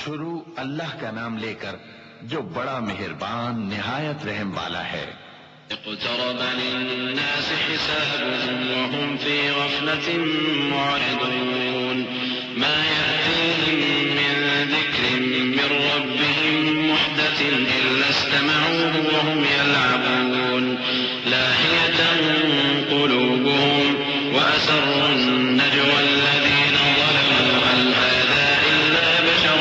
شروع اللہ کا نام لے کر جو بڑا مہربان نہایت رحم والا ہے۔ اقترب للناس حسابهم وهم في غفلة معرضون ما يأتيهم من ذكر من ربهم محدث إلا استمعوه وهم يلعبون لاهية قلوبهم وأسروا النجوى الذين ظلموا هل هذا إلا بشر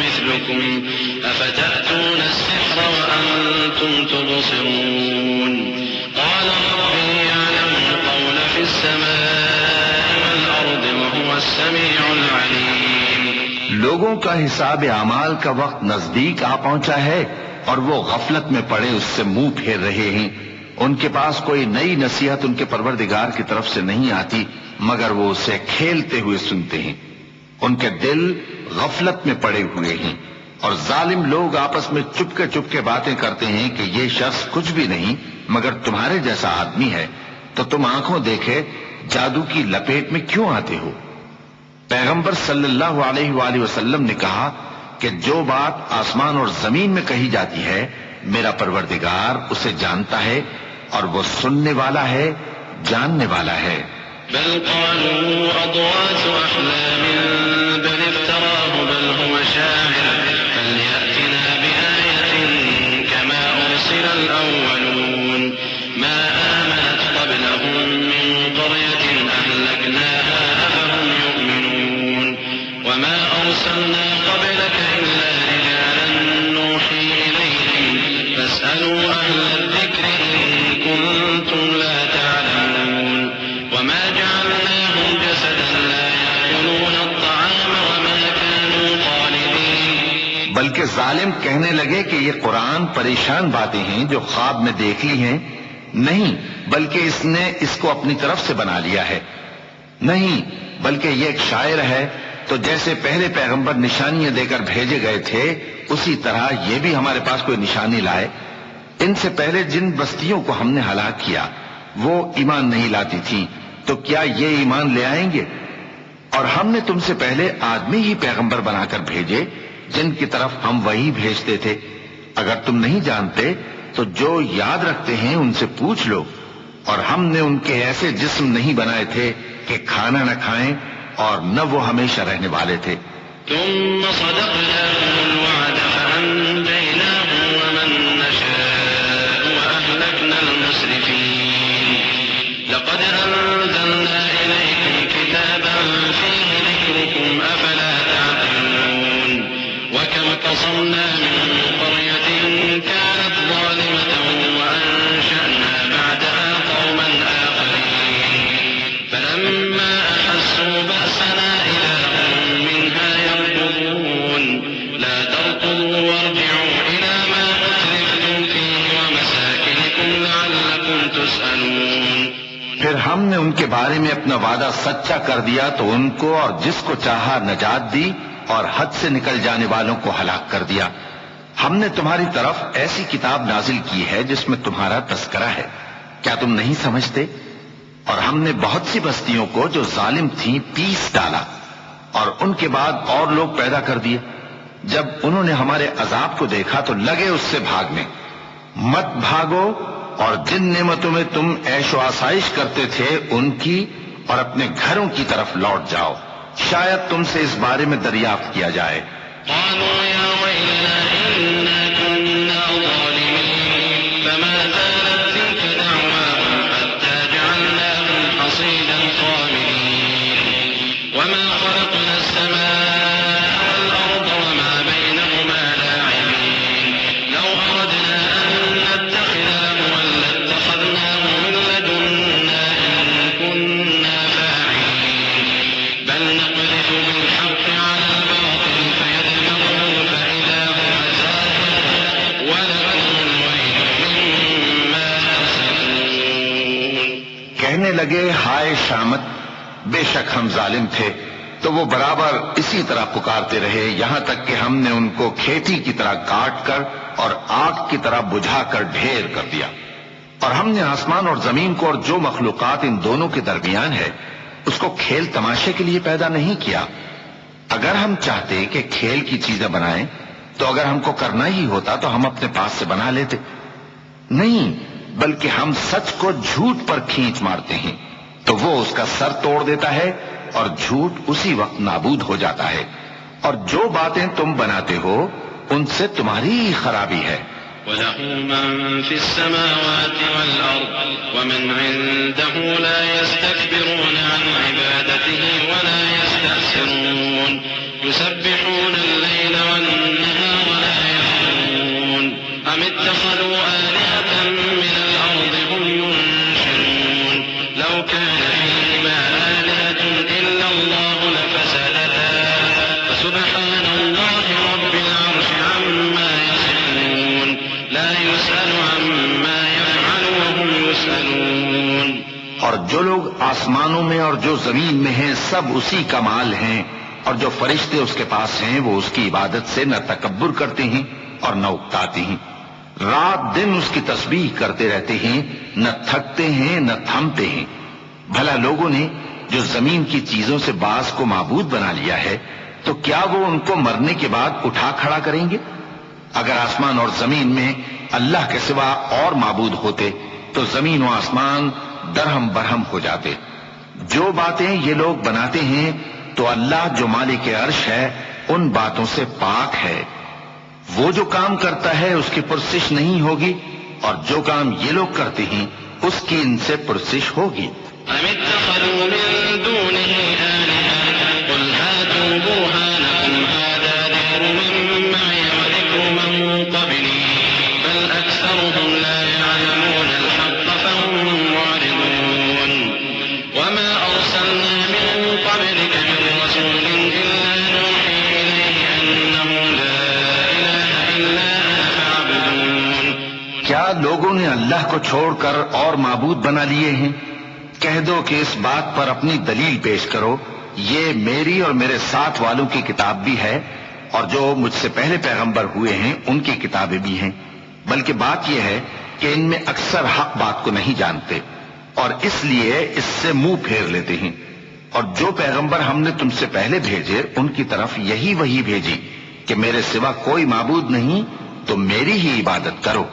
مثلكم أفتأتون السحر وأنتم تبصرون قال ربي يعلم القول في السماء والأرض وهو السميع العليم۔ لوگوں کا حساب اعمال کا وقت نزدیک آ پہنچا ہے اور وہ غفلت میں پڑے اس سے منہ پھیر رہے ہیں۔ ان کے پاس کوئی نئی نصیحت ان کے پروردگار کی طرف سے نہیں آتی مگر وہ اسے کھیلتے ہوئے سنتے ہیں۔ ان کے دل غفلت میں پڑے ہوئے ہیں اور ظالم لوگ آپس میں چپ کے باتیں کرتے ہیں کہ یہ شخص کچھ بھی نہیں مگر تمہارے جیسا آدمی ہے، تو تم آنکھوں دیکھے جادو کی لپیٹ میں کیوں آتے ہو؟ پیغمبر صلی اللہ علیہ وآلہ وسلم نے کہا کہ جو بات آسمان اور زمین میں کہی جاتی ہے میرا پروردگار اسے جانتا ہے اور وہ سننے والا ہے، جاننے والا ہے۔ بل قالوا أضغاث أحلام بل افتراه بل هو شاعر فليأتنا بآية كما أرسل الأولون ما آمنت قبلهم من قرية أهلكناها أفهم يؤمنون وما أرسلنا قبلك إلا رجالا نوحي إليهم فاسألوا أهل الذكر إن كنتم لا تعلمون وما جعلناهم جسدا لا يأكلون الطعام وما كانوا خالدين۔ بلکہ ظالم کہنے لگے کہ یہ قرآن پریشان باتیں ہیں جو خواب میں دیکھ لی ہیں، نہیں بلکہ اس نے اس کو اپنی طرف سے بنا لیا ہے، نہیں بلکہ یہ ایک شاعر ہے۔ تو جیسے پہلے پیغمبر نشانیاں دے کر بھیجے گئے تھے اسی طرح یہ بھی ہمارے پاس کوئی نشانی لائے۔ ان سے پہلے جن بستیوں کو ہم نے ہلاک کیا وہ ایمان نہیں لاتی تھیں، تو کیا یہ ایمان لے آئیں گے؟ اور ہم نے تم سے پہلے آدمی ہی پیغمبر بنا کر بھیجے جن کی طرف ہم وہی بھیجتے تھے۔ اگر تم نہیں جانتے تو جو یاد رکھتے ہیں ان سے پوچھ لو۔ اور ہم نے ان کے ایسے جسم نہیں بنائے تھے کہ کھانا نہ کھائیں اور نہ وہ ہمیشہ رہنے والے تھے۔ ثم صدقناهم الوعد فأنجيناهم ومن نشاء وأهلكنا المسرفين لقد أنزلنا إليكم كتابا فيه ذكركم أفلا تعقلون وكم قصمنا من قرية كانت ظالمة وأنشأنا بعدها قوما آخرين فلما أحسوا بأسنا إذا هم منها يركضون لا تركضوا وارجعوا إلى ما أترفتم فيه ومساكنكم لعلكم تسألون۔ پھر ہم نے ان کے بارے میں اپنا وعدہ سچا کر دیا تو ان کو اور جس کو چاہا نجات دی اور حد سے نکل جانے والوں کو ہلاک کر دیا۔ ہم نے تمہاری طرف ایسی کتاب نازل کی ہے جس میں تمہارا تذکرہ ہے، کیا تم نہیں سمجھتے؟ اور ہم نے بہت سی بستیوں کو جو ظالم تھیں پیس ڈالا اور ان کے بعد اور لوگ پیدا کر دیے۔ جب انہوں نے ہمارے عذاب کو دیکھا تو لگے اس سے بھاگنے۔ مت بھاگو اور جن نعمتوں میں تم عیش و آسائش کرتے تھے ان کی اور اپنے گھروں کی طرف لوٹ جاؤ، شاید تم سے اس بارے میں دریافت کیا جائے۔ قالوا يا ويلنا إنا كنا ظالمين فما زالت تلك دعواهم حتى جعلناهم حصيدا خامدين وما خلقنا السماء والأرض وما بينهما لاعبين لو أردنا أن نتخذ لهوا لاتخذناه من لدنا إن كنا فاعلين بل نقذف بالحق على الباطل فيدمغه فإذا هو زاهق ولكم الويل مما تصفون۔ کہنے لگے ہائے شامت، بے شک ہم ظالم تھے، تو وہ برابر اسی طرح پکارتے رہے یہاں تک کہ ہم نے ان کو کھیتی کی طرح کاٹ کر اور آگ کی طرح بجھا کر ڈھیر کر دیا۔ اور ہم نے آسمان اور زمین کو اور جو مخلوقات ان دونوں کے درمیان ہے اس کو کھیل تماشے کے لیے پیدا نہیں کیا، اگر ہم چاہتے کہ کھیل کی چیزیں بنائیں تو اگر ہم کو کرنا ہی ہوتا تو ہم اپنے پاس سے بنا لیتے. نہیں، بلکہ ہم سچ کو جھوٹ پر کھینچ مارتے ہیں تو وہ اس کا سر توڑ دیتا ہے اور جھوٹ اسی وقت نابود ہو جاتا ہے. اور جو باتیں تم بناتے ہو ان سے تمہاری ہی خرابی ہے. وَلَهُ مَن فِي السَّمَاوَاتِ وَالْأَرْضِ وَمَنْ عِندَهُ لَا يَسْتَكْبِرُونَ عَنْ عِبَادَتِهِ وَلَا يَسْتَأْسِرُونَ يُسَبِّحُونَ اللَّيْلَ وَالنَّهَارَ لَا يَفْتُرُونَ أَمِ اتَّخَذُوا آلِهَةً مِّنَ الْأَرْضِ هُمْ يُنشِرُونَ لَوْ كَانَ فِيهِمَا آلِهَةٌ إِلَّا اللَّهُ لَفَسَدَتَا فَسُبْحَانَ اللَّهِ رَبِّ الْعَرْشِ عَمَّا يَصِفُونَ لا يسأل عما يفعل وهم يسألون. اور جو لوگ آسمانوں میں اور جو زمین میں ہیں سب اسی کا مال ہیں، اور جو فرشتے اس کے پاس ہیں وہ اس کی عبادت سے نہ تکبر کرتے ہیں اور نہ اکتاتے ہیں. رات دن اس کی تسبیح کرتے رہتے ہیں، نہ تھکتے ہیں نہ تھمتے ہیں. بھلا لوگوں نے جو زمین کی چیزوں سے بعض کو معبود بنا لیا ہے تو کیا وہ ان کو مرنے کے بعد اٹھا کھڑا کریں گے؟ اگر آسمان اور زمین میں اللہ کے سوا اور معبود ہوتے تو زمین و آسمان درہم برہم ہو جاتے. جو باتیں یہ لوگ بناتے ہیں تو اللہ جو مالک عرش ہے ان باتوں سے پاک ہے. وہ جو کام کرتا ہے اس کی پرسش نہیں ہوگی، اور جو کام یہ لوگ کرتے ہیں اس کی ان سے پرسش ہوگی. أم اتخذوا من دونه آلهة قل هاتوا برهانكم هذا ذكر من معي وذكر من قبلي بل أكثرهم لا يعلمون الحق فهم معرضون. وما أرسلنا من قبلك من رسول إلا نوحي إليه أنه لا إله إلا أنا فاعبدون. کیا لوگوں نے اللہ کو چھوڑ کر اور معبود بنا لیے ہیں؟ کہہ دو کہ اس بات پر اپنی دلیل پیش کرو. یہ میری اور میرے ساتھ والوں کی کتاب بھی ہے، اور جو مجھ سے پہلے پیغمبر ہوئے ہیں ان کی کتابیں بھی ہیں. بلکہ بات یہ ہے کہ ان میں اکثر حق بات کو نہیں جانتے اور اس لیے اس سے منہ پھیر لیتے ہیں. اور جو پیغمبر ہم نے تم سے پہلے بھیجے ان کی طرف یہی وحی بھیجی کہ میرے سوا کوئی معبود نہیں تو میری ہی عبادت کرو.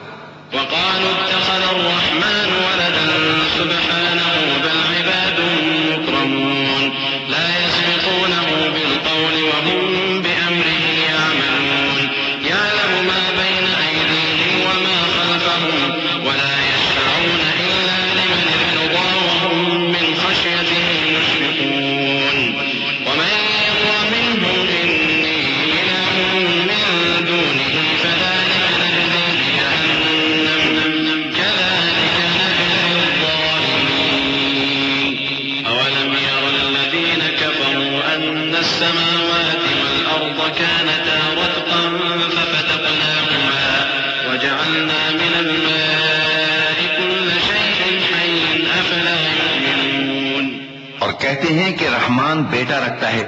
وقالوا اتخذ الرحمن ولدا سبحانه بل عباد مكرمون لا يسبقونه بالقول وهم بأمره يعملون يعلم ما بين أيديهم وما خلفهم ولا يشفعون إلا لمن ارتضى وهم من خشيته مشفقون. ومن يقل منهم إني إله من دونه فذلك نجزيه جهنم كذلك نجزي الظالمين. أولم ير الذين كفروا أن السماوات والأرض كانتا رتقا ففتقناهما وجعلنا من الماء كل شيء حي أفلا يؤمنون. اور کہتے ہیں کہ رحمان بیٹا رکھتا ہے،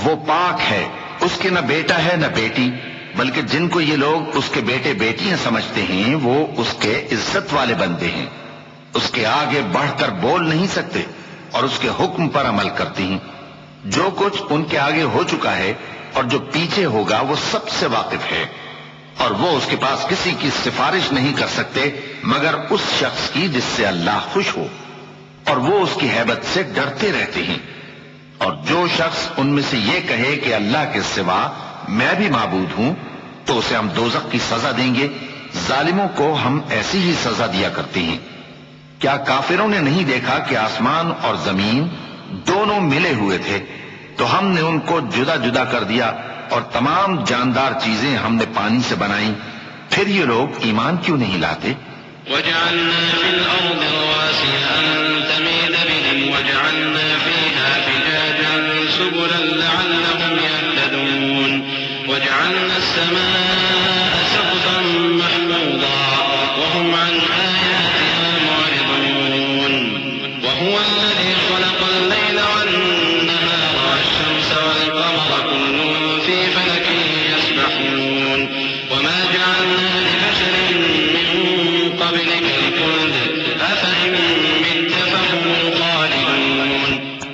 وہ پاک ہے، اس کے نہ بیٹا ہے نہ بیٹی، بلکہ جن کو یہ لوگ اس کے بیٹے بیٹیاں سمجھتے ہیں وہ اس کے عزت والے بندے ہیں. اس کے آگے بڑھ کر بول نہیں سکتے اور اس کے حکم پر عمل کرتے ہیں. جو کچھ ان کے آگے ہو چکا ہے اور جو پیچھے ہوگا وہ سب سے واقف ہے، اور وہ اس کے پاس کسی کی سفارش نہیں کر سکتے مگر اس شخص کی جس سے اللہ خوش ہو، اور وہ اس کی ہیبت سے ڈرتے رہتے ہیں. اور جو شخص ان میں سے یہ کہے کہ اللہ کے سوا میں بھی معبود ہوں تو اسے ہم دوزخ کی سزا دیں گے. ظالموں کو ہم ایسی ہی سزا دیا کرتے ہیں. کیا کافروں نے نہیں دیکھا کہ آسمان اور زمین دونوں ملے ہوئے تھے تو ہم نے ان کو جدا جدا کر دیا اور تمام جاندار چیزیں ہم نے پانی سے بنائیں، پھر یہ لوگ ایمان کیوں نہیں لاتے؟ وجعلنا في الأرض رواسي أن تميد بهم وجعلنا فيها فجاجا سبلا لعلهم يهتدون وجعلنا السماء سقفا محفوظا وهم عن آياتها معرضون. وهو الذي خلق الليل والنهار والشمس والقمر كل في فلك يسبحون وما جعلنا لبشر من قبلك الخلد أفإن مت فهم الخالدون.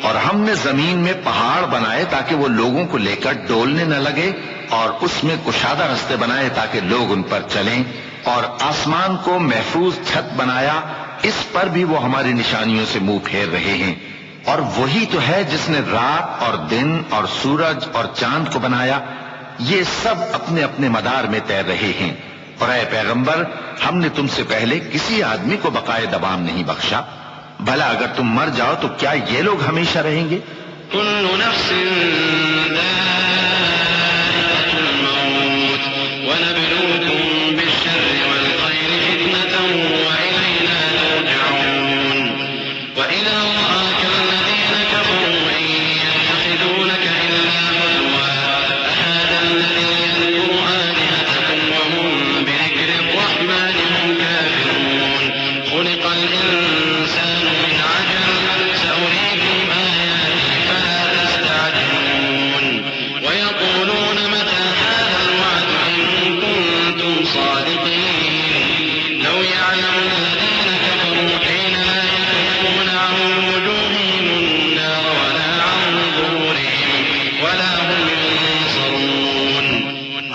اور ہم نے زمین میں پہاڑ بنائے تاکہ وہ لوگوں کو لے کر ڈولنے نہ لگے، اور اس میں کشادہ رستے بنائے تاکہ لوگ ان پر چلیں، اور آسمان کو محفوظ چھت بنایا، اس پر بھی وہ ہماری نشانیوں سے منہ پھیر رہے ہیں۔ اور وہی تو ہے جس نے رات اور دن اور سورج اور چاند کو بنایا، یہ سب اپنے اپنے مدار میں تیر رہے ہیں۔ اور اے پیغمبر، ہم نے تم سے پہلے کسی آدمی کو بقائے دوام نہیں بخشا، بھلا اگر تم مر جاؤ تو کیا یہ لوگ ہمیشہ رہیں گے؟ كل نفس ذائقة الموت ونبلوكم بالشر والخير فتنة وإلينا ترجعون وإذا رآك الذين كفروا إن يتخذونك إلا هزوا أهذا الذي يذكر آلهتكم وهم بذكر الرحمن هم كافرون خلق الإنسان من عجل سأريكم آياتي فلا تستعجلون ويقولون متى هذا الوعد إن كنتم صادقين لو يعلم الذين كفروا حين لا يكفون عن وجوههم النار ولا عن ظهورهم ولا هم ينصرون۔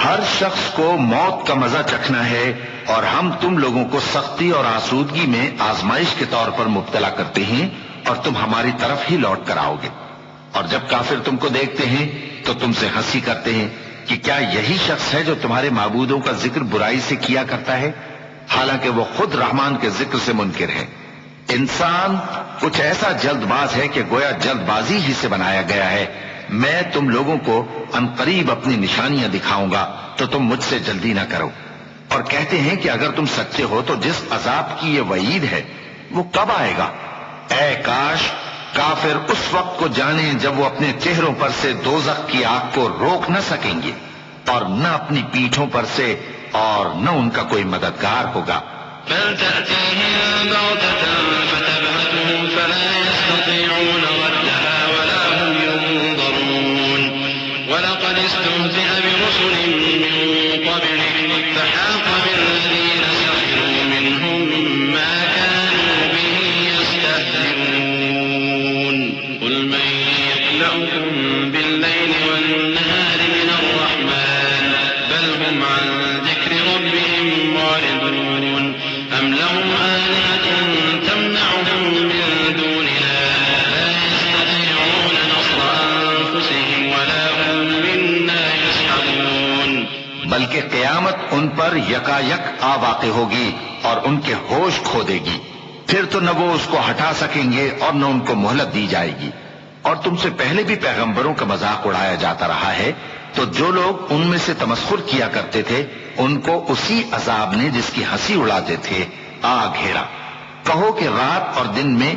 ہر شخص کو موت کا مزہ چکھنا ہے، اور ہم تم لوگوں کو سختی اور آسودگی میں آزمائش کے طور پر مبتلا کرتے ہیں، اور تم ہماری طرف ہی لوٹ کر آؤ گے۔ اور جب کافر تم کو دیکھتے ہیں تو تم سے ہنسی کرتے ہیں کہ کیا یہی شخص ہے جو تمہارے معبودوں کا ذکر برائی سے کیا کرتا ہے، حالانکہ وہ خود رحمان کے ذکر سے منکر ہے۔ انسان کچھ ایسا جلد باز ہے کہ گویا جلد بازی ہی سے بنایا گیا ہے۔ میں تم لوگوں کو عنقریب اپنی نشانیاں دکھاؤں گا تو تم مجھ سے جلدی نہ کرو۔ اور کہتے ہیں کہ اگر تم سچے ہو تو جس عذاب کی یہ وعید ہے وہ کب آئے گا؟ اے کاش کافر اس وقت کو جانیں جب وہ اپنے چہروں پر سے دوزخ کی آگ کو روک نہ سکیں گے، اور نہ اپنی پیٹھوں پر سے، اور نہ ان کا کوئی مددگار ہوگا۔ بل تأتيهم بغتة فتبهتهم فلا يستطيعون ردها ولا هم ينظرون ولقد استهزئ برسل من قبلك فحاق بالذين سخروا منهم ما كانوا به يستهزئون قل من يكلؤكم بالليل والنهار من الرحمن بل هم عن ذكر ربهم معرضون أم لهم آلهة تمنعهم من دوننا لا يستطيعون نصر أنفسهم ولا هم منا يسحبون۔ بلکہ قیامت ان پر یکا یک آ واقع ہوگی اور ان کے ہوش کھو دے گی، پھر تو نہ وہ اس کو ہٹا سکیں گے اور نہ ان کو مہلت دی جائے گی۔ اور تم سے پہلے بھی پیغمبروں کا مذاق اڑایا جاتا رہا ہے، تو جو لوگ ان میں سے تمسخر کیا کرتے تھے ان کو اسی عذاب نے جس کی ہنسی اڑاتے تھے آ گھیرا۔ کہو کہ رات اور دن میں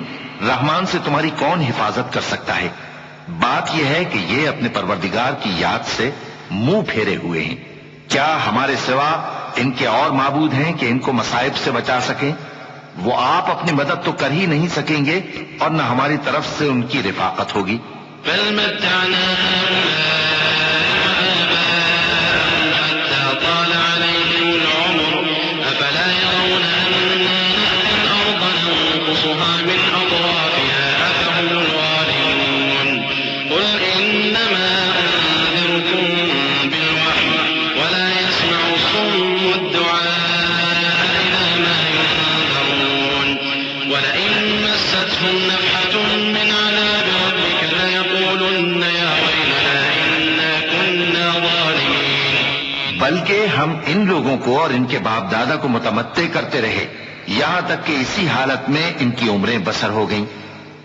رحمان سے تمہاری کون حفاظت کر سکتا ہے؟ بات یہ ہے کہ یہ اپنے پروردگار کی یاد سے منہ پھیرے ہوئے ہیں۔ کیا ہمارے سوا ان کے اور معبود ہیں کہ ان کو مصائب سے بچا سکیں؟ وہ آپ اپنی مدد تو کر ہی نہیں سکیں گے، اور نہ ہماری طرف سے ان کی رفاقت ہوگی۔ بل متعنا آباءهم حتى طال عليهم العمر أفلا يرون أنا نأتي الأرض ننقصها من أطرافها أفهم الغالبون قل إنما أنذركم بالوحي ولا يسمع الصم الدعاء إذا ما ينذرون ولئن مستهم نفحة من عذاب ربك ليقولن يا ويلنا إنا كنا ظالمين۔ بلکہ ہم ان لوگوں کو اور ان کے باپ دادا کو متمتع کرتے رہے یہاں تک کہ اسی حالت میں ان کی عمریں بسر ہو گئیں۔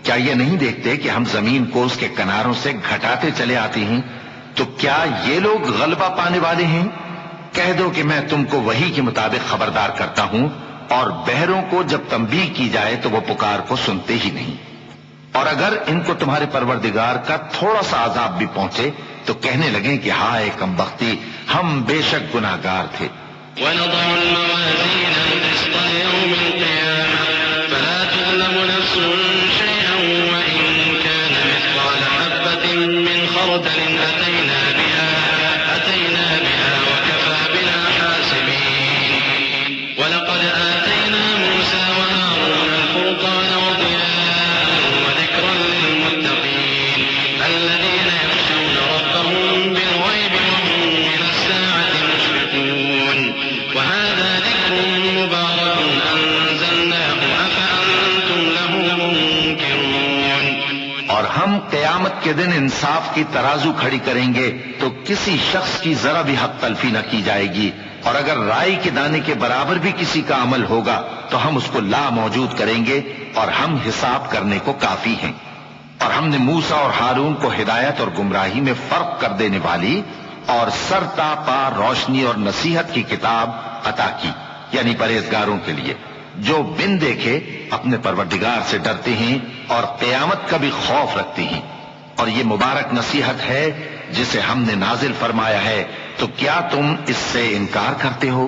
کیا یہ نہیں دیکھتے کہ ہم زمین کو اس کے کناروں سے گھٹاتے چلے آتے ہیں؟ تو کیا یہ لوگ غلبہ پانے والے ہیں؟ کہہ دو کہ میں تم کو وحی کے مطابق خبردار کرتا ہوں، اور بہروں کو جب تنبیہ کی جائے تو وہ پکار کو سنتے ہی نہیں۔ اور اگر ان کو تمہارے پروردگار کا تھوڑا سا عذاب بھی پہنچے تو کہنے لگیں کہ ہائے کم بختی، ہم بے شک گناہگار تھے۔ ونضع الموازين القسط ليوم القيامة فلا تظلم نفس شيئا وإن كان مثقال حبة من خردل أتينا بها وكفى بنا حاسبين ولقد آتينا موسى وهارون الفرقان وضياء وذكرا للمتقين اور ہم قیامت کے دن انصاف کی ترازو کھڑی کریں گے تو کسی شخص کی ذرا بھی حق تلفی نہ کی جائے گی، اور اگر رائی کے دانے کے برابر بھی کسی کا عمل ہوگا تو ہم اس کو لا موجود کریں گے، اور ہم حساب کرنے کو کافی ہیں۔ اور ہم نے موسیٰ اور ہارون کو ہدایت اور گمراہی میں فرق کر دینے والی اور سر تا پا روشنی اور نصیحت کی کتاب عطا کی، یعنی پرہیزگاروں کے لیے جو بن دیکھے اپنے پروردگار سے ڈرتے ہیں اور قیامت کا بھی خوف رکھتے ہیں۔ اور یہ مبارک نصیحت ہے جسے ہم نے نازل فرمایا ہے، تو کیا تم اس سے انکار کرتے ہو؟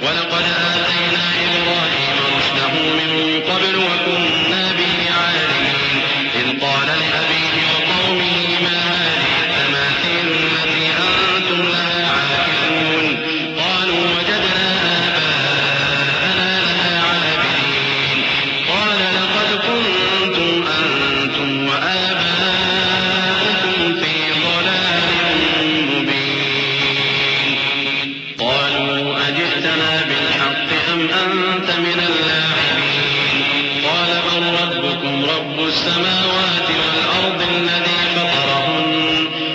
وَلَقَدْ آتَيْنَا إِبْرَاهِيمَ رُشْدَهُ مِن قَبْلُ وَكُنَّا بِهِ عَالِمِينَ إِذْ قَالَ لِأَبِيهِ وَقَوْمِهِ مَا هَٰذِهِ التَّمَاثِيلُ الَّتِي أَنتُمْ لَهَا عَاكِفُونَ قَالُوا وَجَدْنَا آبَاءَنَا لَهَا عَابِدِينَ قَالَ لَقَدْ كُنتُمْ أَنتُمْ وَآبَاؤُكُمْ فِي ضَلَالٍ مُّبِينٍ قَالُوا أَجِئْتَنَا بِالْحَقِّ أَمْ أَنتَ مِنَ اللاعبين قال بل ربكم رب السماوات والأرض الذي فطرهن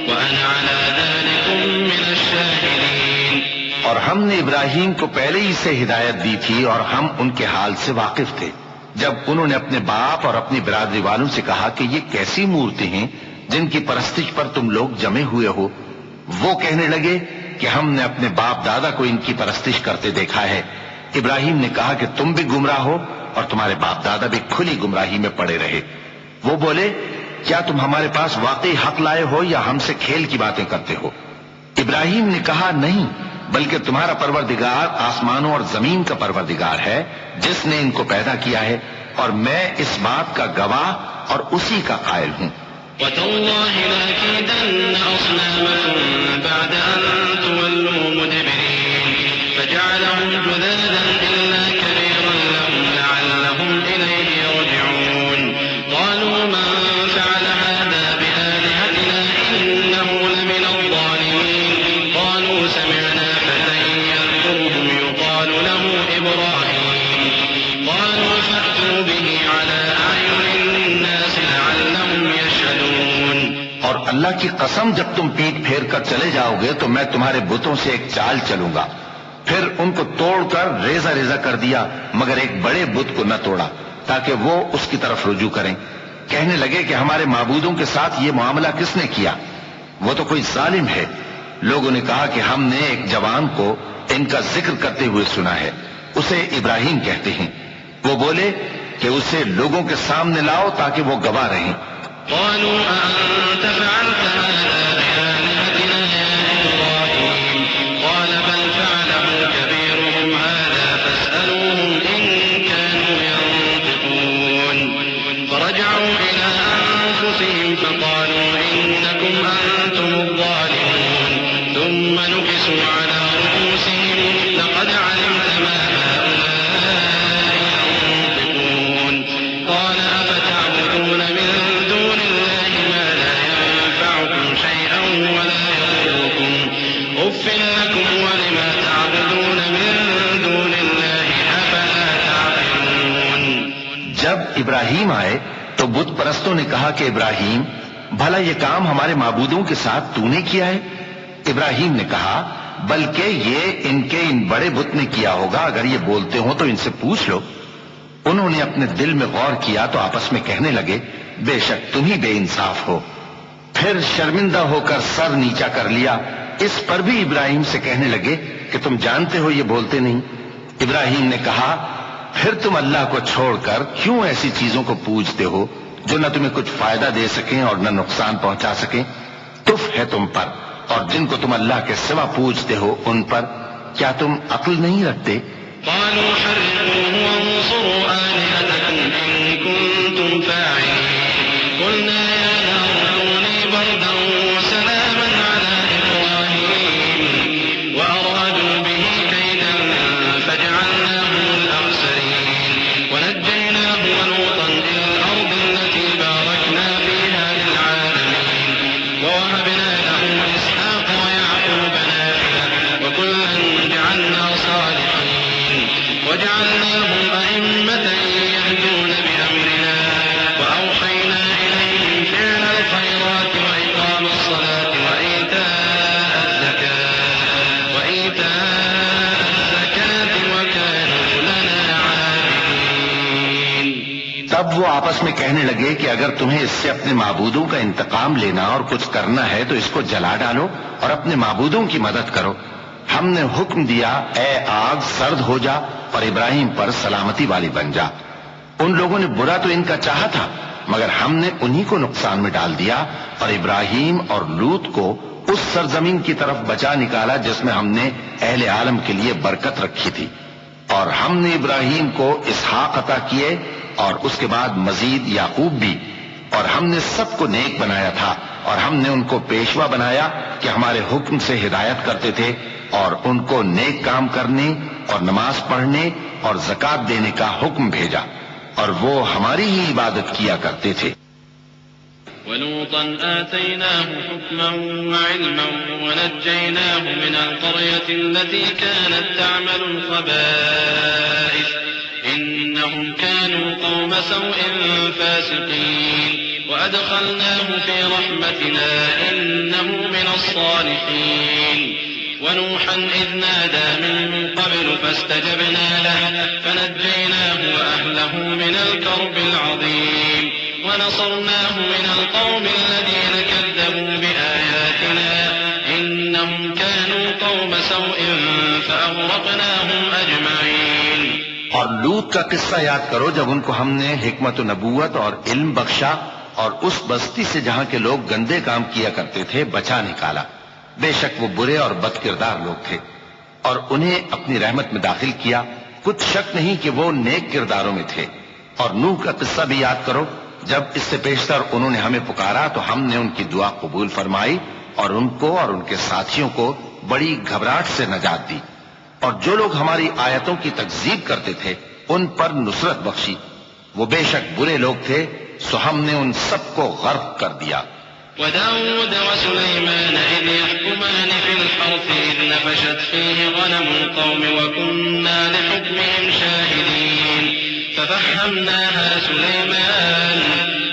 وأنا على ذلكم من الشاهدين۔ اور ہم نے ابراہیم کو پہلے ہی سے ہدایت دی تھی اور ہم ان کے حال سے واقف تھے جب انہوں نے اپنے باپ اور اپنی برادری والوں سے کہا کہ یہ کیسی مورتیں ہیں جن کی پرستش پر تم لوگ جمے ہوئے ہو۔ وہ کہنے لگے کہ ہم نے اپنے باپ دادا کو ان کی پرستش کرتے دیکھا ہے۔ ابراہیم نے کہا کہ تم بھی گمراہ ہو اور تمہارے باپ دادا بھی کھلی گمراہی میں پڑے رہے۔ وہ بولے کیا تم ہمارے پاس واقعی حق لائے ہو یا ہم سے کھیل کی باتیں کرتے ہو؟ ابراہیم نے کہا نہیں، بلکہ تمہارا پروردگار آسمانوں اور زمین کا پروردگار ہے جس نے ان کو پیدا کیا ہے، اور میں اس بات کا گواہ اور اسی کا قائل ہوں۔ وَتَاللَّهِ لَأَكِيدَنَّ أَصْنَامَكُمْ بَعْدَ أَن تُوَلُّوا مُدْبِرِينَ فَجَعَلَهُمْ جُذَاذًا إِلَّا كَبِيرًا لَّهُمْ لَعَلَّهُمْ إِلَيْهِ يَرْجِعُونَ قَالُوا مَن فَعَلَ هَٰذَا بِآلِهَتِنَا إِنَّهُ لَمِنَ الظَّالِمِينَ قَالُوا سَمِعْنَا فَتًى يَذْكُرُهُمْ يُقَالُ لَهُ إِبْرَاهِيمُ قَالُوا فَأْتُوا بِهِ عَلَىٰ أَعْيُنِ النَّاسِ لَعَلَّهُمْ يَشْهَدُونَ۔ اور اللہ کی قسم جب تم پیٹ پھیر کر چلے جاؤ گے تو میں تمہارے بتوں سے ایک چال چلوں گا۔ پھر ان کو توڑ کر ریزہ ریزہ کر دیا، مگر ایک بڑے بت کو نہ توڑا تاکہ وہ اس کی طرف رجوع کریں۔ کہنے لگے کہ ہمارے معبودوں کے ساتھ یہ معاملہ کس نے کیا؟ وہ تو کوئی ظالم ہے۔ لوگوں نے کہا کہ ہم نے ایک جوان کو ان کا ذکر کرتے ہوئے سنا ہے، اسے ابراہیم کہتے ہیں۔ وہ بولے کہ اسے لوگوں کے سامنے لاؤ تاکہ وہ گواہ رہیں۔ قالوا أأنت فعلت هذا بآلهتنا يا إبراهيم قال بل فعله كبيرهم هذا فاسألوهم إن كانوا ينطقون فرجعوا إلى أنفسهم فقالوا إنكم أنتم الظالمون ثم نكسوا على رؤوسهم لقد علمت ما هؤلاء ينطقون قال أفتعبدون من دون الله ما لا ينفعكم شيئا ولا يضركم أف لكم ولما تعبدون من دون الله أفلا تعقلون۔ جب ابراہیم آئے تو بت پرستوں نے کہا کہ ابراہیم بھلا یہ کام ہمارے معبودوں کے ساتھ تو نے کیا ہے؟ ابراہیم نے کہا بلکہ یہ ان کے ان بڑے بت نے کیا ہوگا، اگر یہ بولتے ہوں تو ان سے پوچھ لو۔ انہوں نے اپنے دل میں غور کیا تو آپس میں کہنے لگے بے شک تم ہی بے انصاف ہو۔ پھر شرمندہ ہو کر سر نیچا کر لیا۔ اس پر بھی ابراہیم سے کہنے لگے کہ تم جانتے ہو یہ بولتے نہیں۔ ابراہیم نے کہا پھر تم اللہ کو چھوڑ کر کیوں ایسی چیزوں کو پوجتے ہو جو نہ تمہیں کچھ فائدہ دے سکیں اور نہ نقصان پہنچا سکیں؟ تف ہے تم پر اور جن کو تم اللہ کے سوا پوجتے ہو ان پر، کیا تم عقل نہیں رکھتے؟ قالوا حرقوه وانصروا آلهتكم إن كنتم فاعلين قلنا يا نار كوني بردا وسلاما على إبراهيم وأرادوا به كيدا فجعلناهم الأخسرين ونجيناه ولوطا إلى الأرض التي باركنا فيها للعالمين ووهبنا له إسحاق ويعقوب نافلة وكلا جعلنا صالحين وجعلناهم أئمة يهدون بأمرنا وأوحينا إليهم آپس میں کہنے لگے کہ اگر تمہیں اس سے اپنے معبودوں کا انتقام لینا اور کچھ کرنا ہے تو اس کو جلا ڈالو اور اپنے معبودوں کی مدد کرو۔ ہم نے حکم دیا اے آگ سرد ہو جا اور ابراہیم پر سلامتی والی بن جا۔ ان لوگوں نے برا تو ان کا چاہا تھا مگر ہم نے انہی کو نقصان میں ڈال دیا اور ابراہیم اور لوط کو اس سرزمین کی طرف بچا نکالا جس میں ہم نے اہل عالم کے لیے برکت رکھی تھی۔ اور ہم نے ابراہیم کو اسحاق عطا کیے اور اس کے بعد مزید یعقوب بھی، اور ہم نے سب کو نیک بنایا تھا اور ہم نے ان کو پیشوا بنایا کہ ہمارے حکم سے ہدایت کرتے تھے اور ان کو نیک کام کرنے اور نماز پڑھنے اور زکات دینے کا حکم بھیجا اور وہ ہماری ہی عبادت کیا کرتے تھے۔ ولوطا آتيناه حكما وعلما ونجيناه من القرية التي كانت تعمل الخبائث إنهم كانوا قوم سوء فاسقين وأدخلناه في رحمتنا إنه من الصالحين ونوحا إذ نادى من قبل فاستجبنا له فنجيناه وأهله من الكرب العظيم ونصرناه من القوم الذين كذبوا بآياتنا إنهم كانوا قوم سوء فأغرقناهم أجمعين۔ اور لوط کا قصہ یاد کرو جب ان کو ہم نے حکمت و نبوت اور علم بخشا اور اس بستی سے جہاں کے لوگ گندے کام کیا کرتے تھے بچا نکالا۔ بے شک وہ برے اور بد کردار لوگ تھے اور انہیں اپنی رحمت میں داخل کیا، کچھ شک نہیں کہ وہ نیک کرداروں میں تھے۔ اور نوح کا قصہ بھی یاد کرو جب اس سے پیشتر انہوں نے ہمیں پکارا تو ہم نے ان کی دعا قبول فرمائی اور ان کو اور ان کے ساتھیوں کو بڑی گھبراہٹ سے نجات دی، اور جو لوگ ہماری آیتوں کی تکذیب کرتے تھے ان پر نصرت بخشی۔ وہ بے شک برے لوگ تھے سو ہم نے ان سب کو غرق کر دیا۔ وداود وسليمان إذ يحكمان في الحرث إذ نفشت فيه غنم القوم وكنا لحكمهم شاهدين ففهمناها سليمان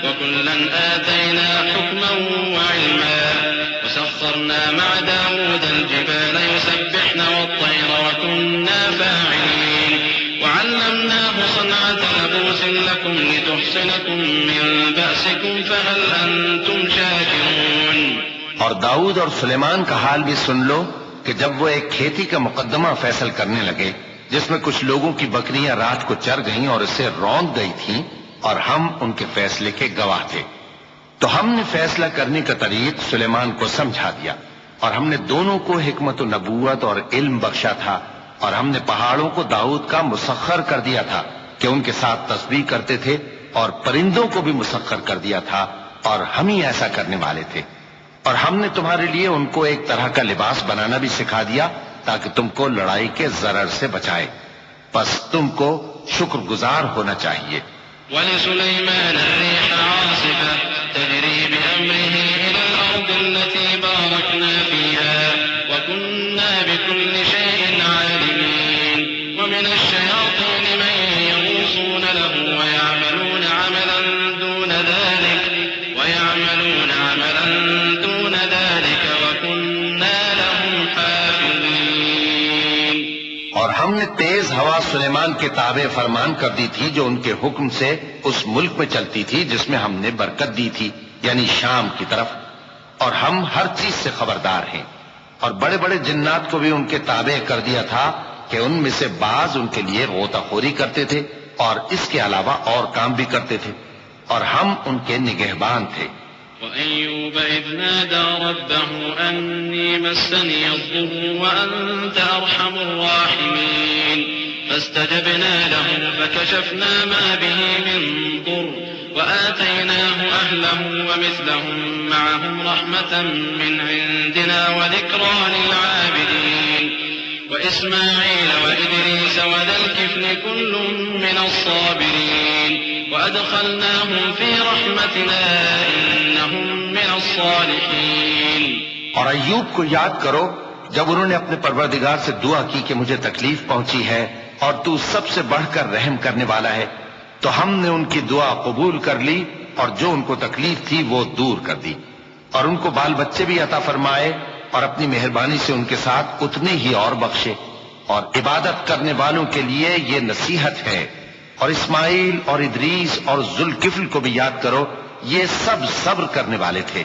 وكلا آتينا حكما وعلما وسخرنا مع داود الجبال يسبحن والطير وكنا فاعلين وعلمناه صنعة لبوس لكم لتحصنكم من بأسكم فهل أنتم شاكرون۔ اور داؤد اور سلیمان کا حال بھی سن لو کہ جب وہ ایک کھیتی کا مقدمہ فیصل کرنے لگے جس میں کچھ لوگوں کی بکریاں رات کو چر گئیں اور اسے رونق گئی تھیں اور ہم ان کے فیصلے کے گواہ تھے، تو ہم نے فیصلہ کرنے کا طریق سلیمان کو سمجھا دیا اور ہم نے دونوں کو حکمت و نبوت اور علم بخشا تھا، اور ہم نے پہاڑوں کو داؤد کا مسخر کر دیا تھا کہ ان کے ساتھ تسبیح کرتے تھے، اور پرندوں کو بھی مسخر کر دیا تھا اور ہم ہی ایسا کرنے والے تھے۔ اور ہم نے تمہارے لیے ان کو ایک طرح کا لباس بنانا بھی سکھا دیا تاکہ تم کو لڑائی کے ضرر سے بچائے، پس تم کو شکر گزار ہونا چاہیے۔ وَلِسُلَيْمَانَ الرِّيحَ عَاصِفَةً تَجْرِي بِأَمْرِهِ إِلَى الْأَرْضِ الَّتِي بَارَكْنَا فِيهَا وَكُنَّا بِكُلِّ شَيْءٍ عَالِمِينَ وَمِنَ الشَّيَاطِينِ مَن يَغُوصُونَ لَهُ وَيَعْمَلُونَ عَمَلًا دُونَ ذَلِكَ وَكُنَّا لَهُمْ حَافِظِينَ۔ اور ہم نے تیز ہوا سلیمان کے تابع فرمان کر دی تھی جو ان کے حکم سے اس ملک میں چلتی تھی جس میں ہم نے برکت دی تھی، یعنی شام کی طرف، اور ہم ہر چیز سے خبردار ہیں۔ اور بڑے بڑے جنات کو بھی ان کے تابع کر دیا تھا کہ ان میں سے بعض ان کے لیے غوطہ خوری کرتے تھے اور اس کے علاوہ اور کام بھی کرتے تھے، اور ہم ان کے نگہبان تھے۔ وَأَيُّوبَ إِذْ نَادَى رَبَّهُ أَنِّي مَسَّنِيَ الضُّرُّ وَأَنْتَ أَرْحَمُ الرَّاحِمِينَ فَاسْتَجَبْنَا لَهُ فَكَشَفْنَا مَا بِهِ مِنْ ضُرٍّ وَآتَيْنَاهُ أَهْلَهُ وَمِثْلَهُمْ مَعَهُمْ رَحْمَةً مِّنْ عِنْدِنَا وَذِكْرَىٰ لِلْعَابِدِينَ وَإِسْمَاعِيلَ وَإِدْرِيسَ وَذَا الْكِفْلِ كُلٌّ مِّنَ الصَّابِرِينَ وَأَدْخَلْنَاهُمْ فِي رَحْمَتِنَا إِنَّهُمْ مِنَ الصَّالِحِينَ۔ اور ایوب کو یاد کرو جب انہوں نے اپنے پروردگار سے دعا کی کہ مجھے تکلیف پہنچی ہے اور تو سب سے بڑھ کر رحم کرنے والا ہے، تو ہم نے ان کی دعا قبول کر لی اور جو ان کو تکلیف تھی وہ دور کر دی، اور ان کو بال بچے بھی عطا فرمائے اور اپنی مہربانی سے ان کے ساتھ اتنے ہی اور بخشے۔ اور عبادت کرنے والوں کے لیے یہ نصیحت ہے اور اسماعیل اور ادریس اور ذوالکفل کو بھی یاد کرو، یہ سب صبر کرنے والے تھے،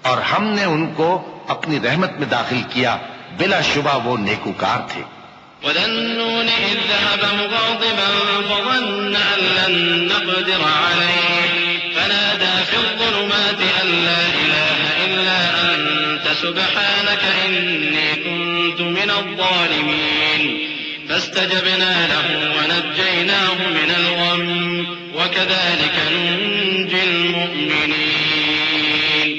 اور ہم نے ان کو اپنی رحمت میں داخل کیا، بلا شبہ وہ نیکوکار تھے۔ وذا النون إذ ذهب مغاضبا فظن أن لن نقدر عليه فنادى في الظلمات أن لا إله إلا أنت سبحانك إني كنت من الظالمين فاستجبنا له ونجيناه من الغم وكذلك ننجي المؤمنين۔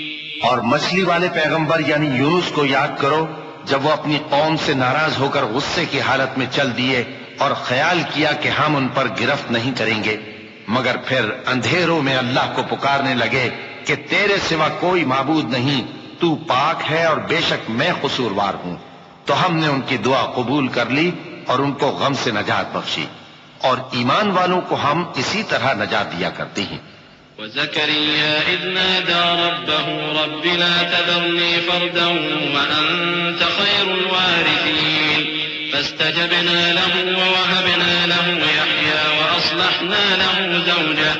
اور مچھلی والے پیغمبر یعنی یونس کو یاد کرو، جب وہ اپنی قوم سے ناراض ہو کر غصے کی حالت میں چل دیے اور خیال کیا کہ ہم ان پر گرفت نہیں کریں گے، مگر پھر اندھیروں میں اللہ کو پکارنے لگے کہ تیرے سوا کوئی معبود نہیں، تو پاک ہے اور بے شک میں قصوروار ہوں، تو ہم نے ان کی دعا قبول کر لی اور ان کو غم سے نجات بخشی، اور ایمان والوں کو ہم اسی طرح نجات دیا کرتے ہیں۔ وزكريا إذ نادى ربه رب لا تذرني فردا وأنت خير الوارثين فاستجبنا له ووهبنا له يحيى وأصلحنا له زوجه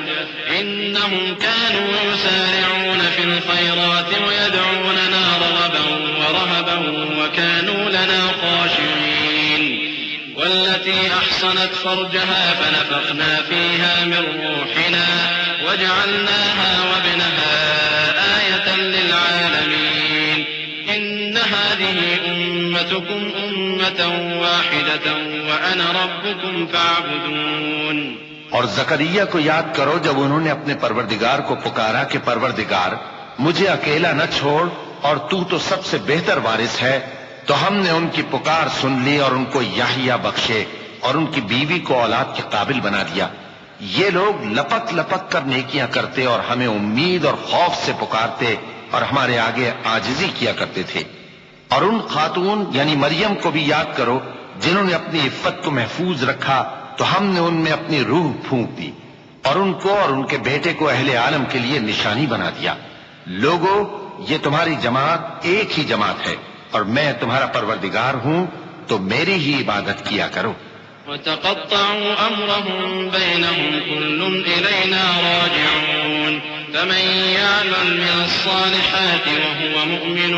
إنهم كانوا يسارعون في الخيرات ويدعوننا رغبا ورهبا وكانوا لنا خاشعين والتي أحصنت فرجها فنفخنا فيها من روحنا وجعلناها وابنها آية للعالمين إن هذه أمتكم أمة واحدة وأنا ربكم فاعبدون۔ اور زکریا کو یاد کرو جب انہوں نے اپنے پروردگار کو پکارا کہ پروردگار مجھے اکیلا نہ چھوڑ اور تو سب سے بہتر وارث ہے، تو ہم نے ان کی پکار سن لی اور ان کو یحییٰ بخشے اور ان کی بیوی کو اولاد کے قابل بنا دیا۔ یہ لوگ لپک لپک کر نیکیاں کرتے اور ہمیں امید اور خوف سے پکارتے اور ہمارے آگے عاجزی کیا کرتے تھے۔ اور ان خاتون یعنی مریم کو بھی یاد کرو جنہوں نے اپنی عفت کو محفوظ رکھا، تو ہم نے ان میں اپنی روح پھونک دی اور ان کو اور ان کے بیٹے کو اہل عالم کے لیے نشانی بنا دیا۔ لوگو، یہ تمہاری جماعت ایک ہی جماعت ہے اور میں تمہارا پروردگار ہوں، تو میری ہی عبادت کیا کرو۔ وتقطعوا أمرهم بينهم كل إلينا راجعون فمن يعمل من الصالحات وهو مؤمن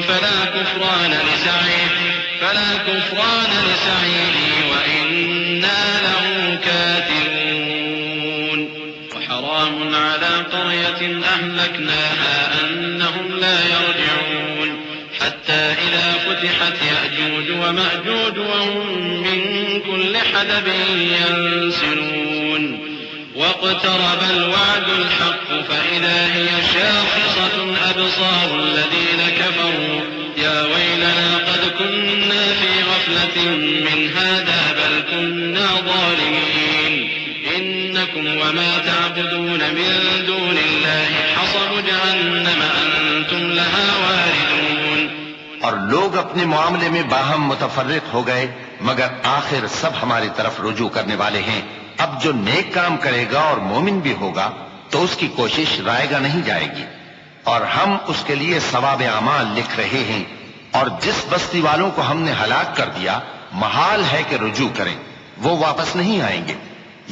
فلا كفران لسعيه وإنا له كاتبون وحرام على قرية أهلكناها أنهم لا يرجعون حتى إذا فتحت يأجوج ومأجوج وهم من كل حدب ينسلون واقترب الوعد الحق فإذا هي شاخصة أبصار الذين كفروا يا ويلنا قد كنا في غفلة من هذا بل كنا ظالمين إنكم وما تعبدون من دون الله حصب جهنم أنتم لها واردون۔ اور لوگ اپنے معاملے میں باہم متفرق ہو گئے، مگر آخر سب ہماری طرف رجوع کرنے والے ہیں۔ اب جو نیک کام کرے گا اور مومن بھی ہوگا تو اس کی کوشش رائے گا نہیں جائے گی، اور ہم اس کے لیے ثواب اعمال لکھ رہے ہیں۔ اور جس بستی والوں کو ہم نے ہلاک کر دیا محال ہے کہ رجوع کریں، وہ واپس نہیں آئیں گے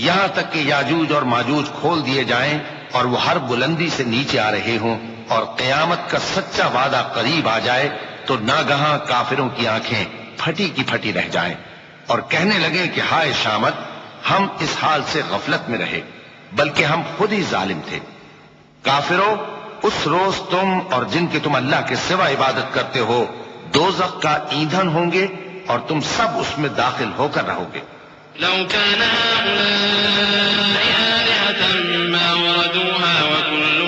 یہاں تک کہ یاجوج اور ماجوج کھول دیے جائیں اور وہ ہر بلندی سے نیچے آ رہے ہوں، اور قیامت کا سچا وعدہ قریب آ جائے تو ناگہاں کافروں کی آنکھیں پھٹی کی پھٹی رہ جائیں اور کہنے لگے کہ ہائے شامت، ہم اس حال سے غفلت میں رہے بلکہ ہم خود ہی ظالم تھے۔ کافروں، اس روز تم اور جن کی تم اللہ کے سوا عبادت کرتے ہو دوزخ کا ایندھن ہوں گے اور تم سب اس میں داخل ہو کر رہو گے۔ لو كان هؤلاء آلهة ما وردوها وكل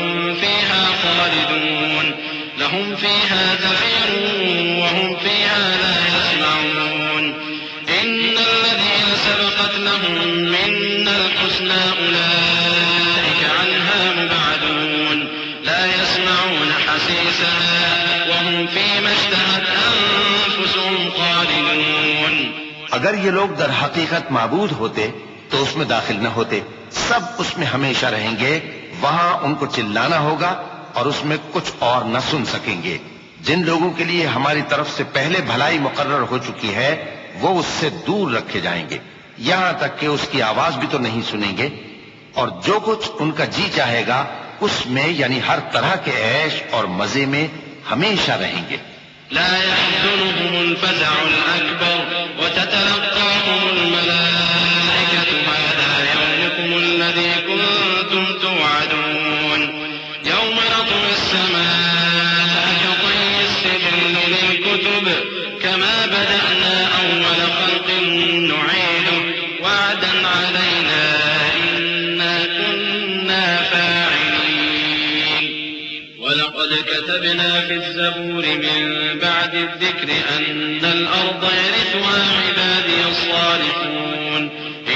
فيها خالدون لهم فيها زفير وهم فيها لا يسمعون إن الذين سبقت لهم منا الحسنى أولئك عنها مبعدون لا يسمعون حسيسها وهم فيما اشتهت أنفسهم خالدون۔ اگر یہ لوگ در حقیقت معبود ہوتے تو اس میں داخل نہ ہوتے، سب اس میں ہمیشہ رہیں گے، وہاں ان کو چلانا ہوگا اور اس میں کچھ اور نہ سن سکیں گے۔ جن لوگوں کے لیے ہماری طرف سے پہلے بھلائی مقرر ہو چکی ہے وہ اس سے دور رکھے جائیں گے، یہاں تک کہ اس کی آواز بھی تو نہیں سنیں گے، اور جو کچھ ان کا جی چاہے گا اس میں یعنی ہر طرح کے عیش اور مزے میں ہمیشہ رہیں گے۔ لا يحزنهم الفزع الأكبر وتتلقاهم الملائكة هذا يومكم الذي كنتم توعدون يوم نطوي السماء كطي السجل للكتب كما بدأنا أول خلق نعيده وعدا علينا إنا كنا فاعلين ولقد كتبنا في الزبور من بعد الذكر أن الأرض يرثها عبادي الصالحون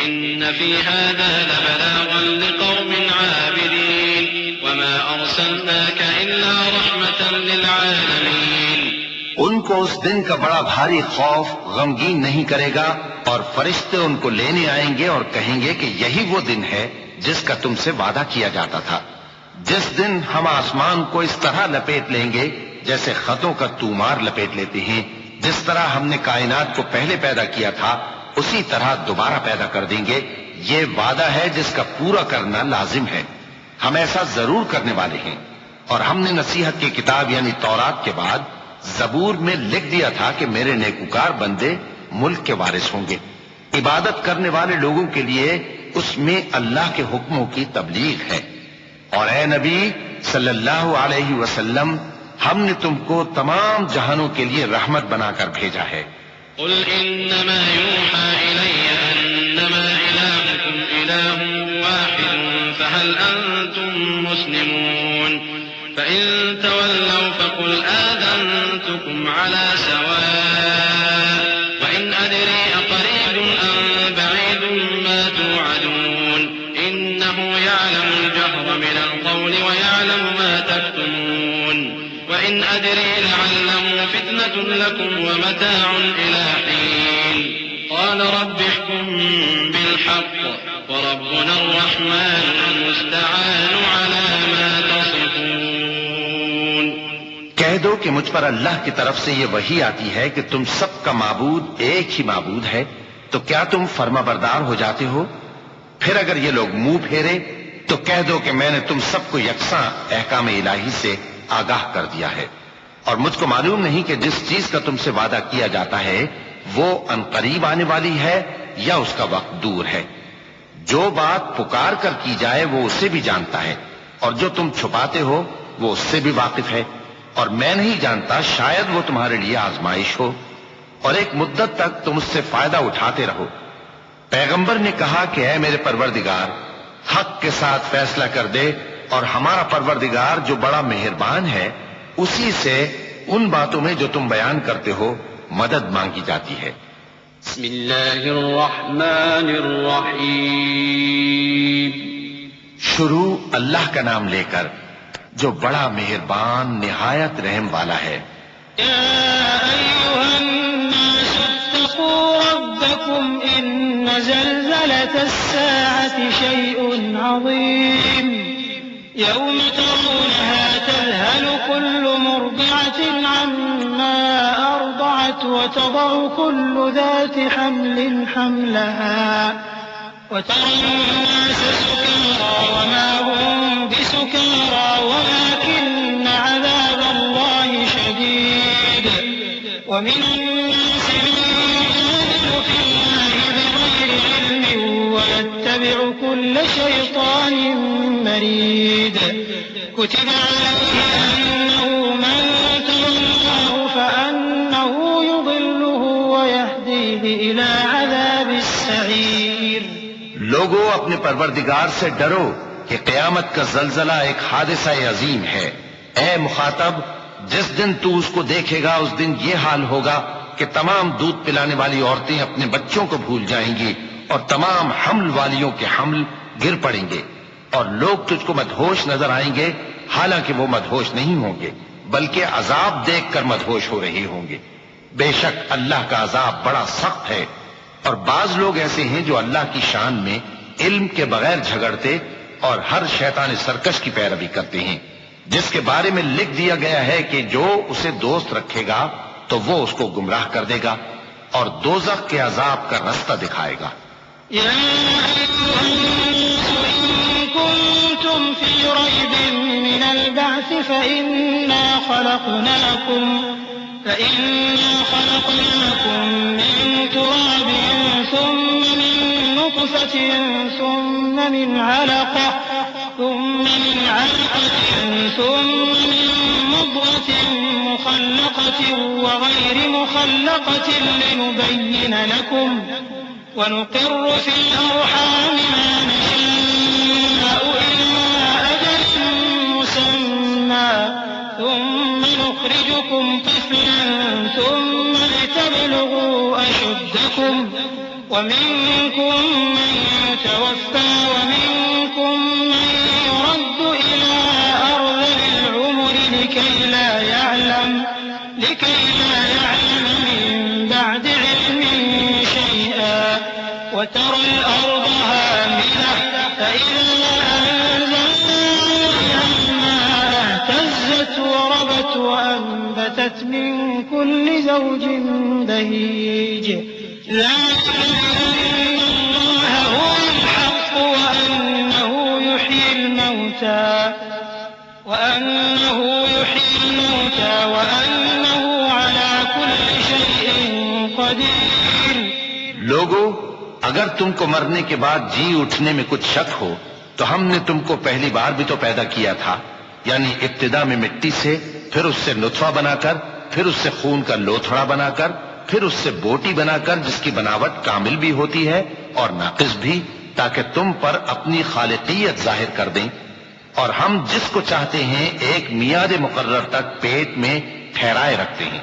إن في هذا لبلاغا لقوم عابدين وما أرسلناك إلا رحمة للعالمين۔ ان کو اس دن کا بڑا بھاری خوف غمگین نہیں کرے گا، اور فرشتے ان کو لینے آئیں گے اور کہیں گے کہ یہی وہ دن ہے جس کا تم سے وعدہ کیا جاتا تھا، جس دن ہم آسمان کو اس طرح لپیٹ لیں گے جیسے خطوں کا تومار لپیٹ لیتے ہیں، جس طرح ہم نے کائنات کو پہلے پیدا کیا تھا اسی طرح دوبارہ پیدا کر دیں گے۔ یہ وعدہ ہے جس کا پورا کرنا لازم ہے، ہم ایسا ضرور کرنے والے ہیں۔ اور ہم نے نصیحت کی کتاب یعنی تورات کے بعد زبور میں لکھ دیا تھا کہ میرے نیکوکار بندے ملک کے وارث ہوں گے۔ عبادت کرنے والے لوگوں کے لیے اس میں اللہ کے حکموں کی تبلیغ ہے۔ اور اے نبی صلی اللہ علیہ وسلم، ہم نے تم کو تمام جہانوں کے لیے رحمت بنا کر بھیجا ہے۔ قل إنما يوحى إلي أنما إلهكم إله واحد فهل أنتم مسلمون فإن تولوا فقل آذنتكم على سواء وإن أدري أقريب أم بعيد ما توعدون إنه يعلم الجهر من القول ويعلم ما تكتمون وإن أدري لعله فتنة لكم ومتاع إلى حين قال رب احكم بالحق وربنا الرحمن المستعان على ما تصفون۔ کہہ دو کہ مجھ پر اللہ کی طرف سے یہ وحی آتی ہے کہ تم سب کا معبود ایک ہی معبود ہے، تو کیا تم فرما بردار ہو جاتے ہو؟ پھر اگر یہ لوگ منہ پھیرے تو کہہ دو کہ میں نے تم سب کو یکساں احکام الہی سے آگاہ کر دیا ہے، اور مجھ کو معلوم نہیں کہ جس چیز کا تم سے وعدہ کیا جاتا ہے وہ عنقریب آنے والی ہے یا اس کا وقت دور ہے۔ جو بات پکار کر کی جائے وہ اسے بھی جانتا ہے، اور جو تم چھپاتے ہو وہ اس سے بھی واقف ہے، اور میں نہیں جانتا، شاید وہ تمہارے لیے آزمائش ہو، اور ایک مدت تک تم اس سے فائدہ اٹھاتے رہو۔ پیغمبر نے کہا کہ اے میرے پروردگار، حق کے ساتھ فیصلہ کر دے، اور ہمارا پروردگار جو بڑا مہربان ہے اسی سے ان باتوں میں جو تم بیان کرتے ہو مدد مانگی جاتی ہے۔ بسم اللہ الرحمن الرحیم۔ شروع اللہ کا نام لے کر جو بڑا مہربان نہایت رحم والا ہے۔ يا أيها الناس اتقوا ربكم إن زلزلة الساعة شيء عظيم يوم ترونها تذهل كل مرضعة عما أرضعت وتضع كل ذات حمل حملها وترى الناس سكارى وما هم بسكارى ولكن عذاب الله شديد ومن الناس من يجادل في الله بغير علم ويتبع كل شيطان مريد كتب عليه أنه من تولاه فأنه يضله ويهديه إلى عذاب السعير۔ لوگو اپنے پروردگار سے ڈرو کہ قیامت کا زلزلہ ایک حادثہ عظیم ہے۔ اے مخاطب، جس دن تو اس کو دیکھے گا اس دن یہ حال ہوگا کہ تمام دودھ پلانے والی عورتیں اپنے بچوں کو بھول جائیں گی اور تمام حمل والیوں کے حمل گر پڑیں گے، اور لوگ تجھ کو مدہوش نظر آئیں گے حالانکہ وہ مدہوش نہیں ہوں گے بلکہ عذاب دیکھ کر مدہوش ہو رہے ہوں گے۔ بے شک اللہ کا عذاب بڑا سخت ہے۔ اور بعض لوگ ایسے ہیں جو اللہ کی شان میں علم کے بغیر جھگڑتے اور ہر شیطان سرکش کی پیروی کرتے ہیں، جس کے بارے میں لکھ دیا گیا ہے کہ جو اسے دوست رکھے گا تو وہ اس کو گمراہ کر دے گا اور دوزخ کے عذاب کا رستہ دکھائے گا۔ يا أيها الناس إن كنتم في ريب من البعث فإنا خلقناكم من تراب ثم من نطفة ثم من علقة ثم من مضغة مخلقة وغير مخلقة لنبين لكم ونقر في الأرحام ما نشاء إلى أجل مسمى ثم نخرجكم طفلا ثم لتبلغوا أشدكم ومنكم من يتوفى ومنكم من يرد إلى أرذل العمر لكي لا يعلم من بعد علم شيئا وترى الأرض هامدة فإذا أنزلنا عليها الماء اهتزت وربت وأنبتت من كل زوج بهيج ذلك بأن الله هو الحق وأنه يحيي الموتى وأنه على كل شيء قدير. لوگو، اگر تم کو مرنے کے بعد جی اٹھنے میں کچھ شک ہو تو ہم نے تم کو پہلی بار بھی تو پیدا کیا تھا، یعنی ابتدا میں مٹی سے، پھر اس سے نطفہ بنا کر، پھر اس سے خون کا لوتھڑا بنا کر، پھر اس سے بوٹی بنا کر جس کی بناوٹ کامل بھی ہوتی ہے اور ناقص بھی، تاکہ تم پر اپنی خالقیت ظاہر کر دیں. اور ہم جس کو چاہتے ہیں ایک میعاد مقرر تک پیٹ میں ٹھہرائے رکھتے ہیں،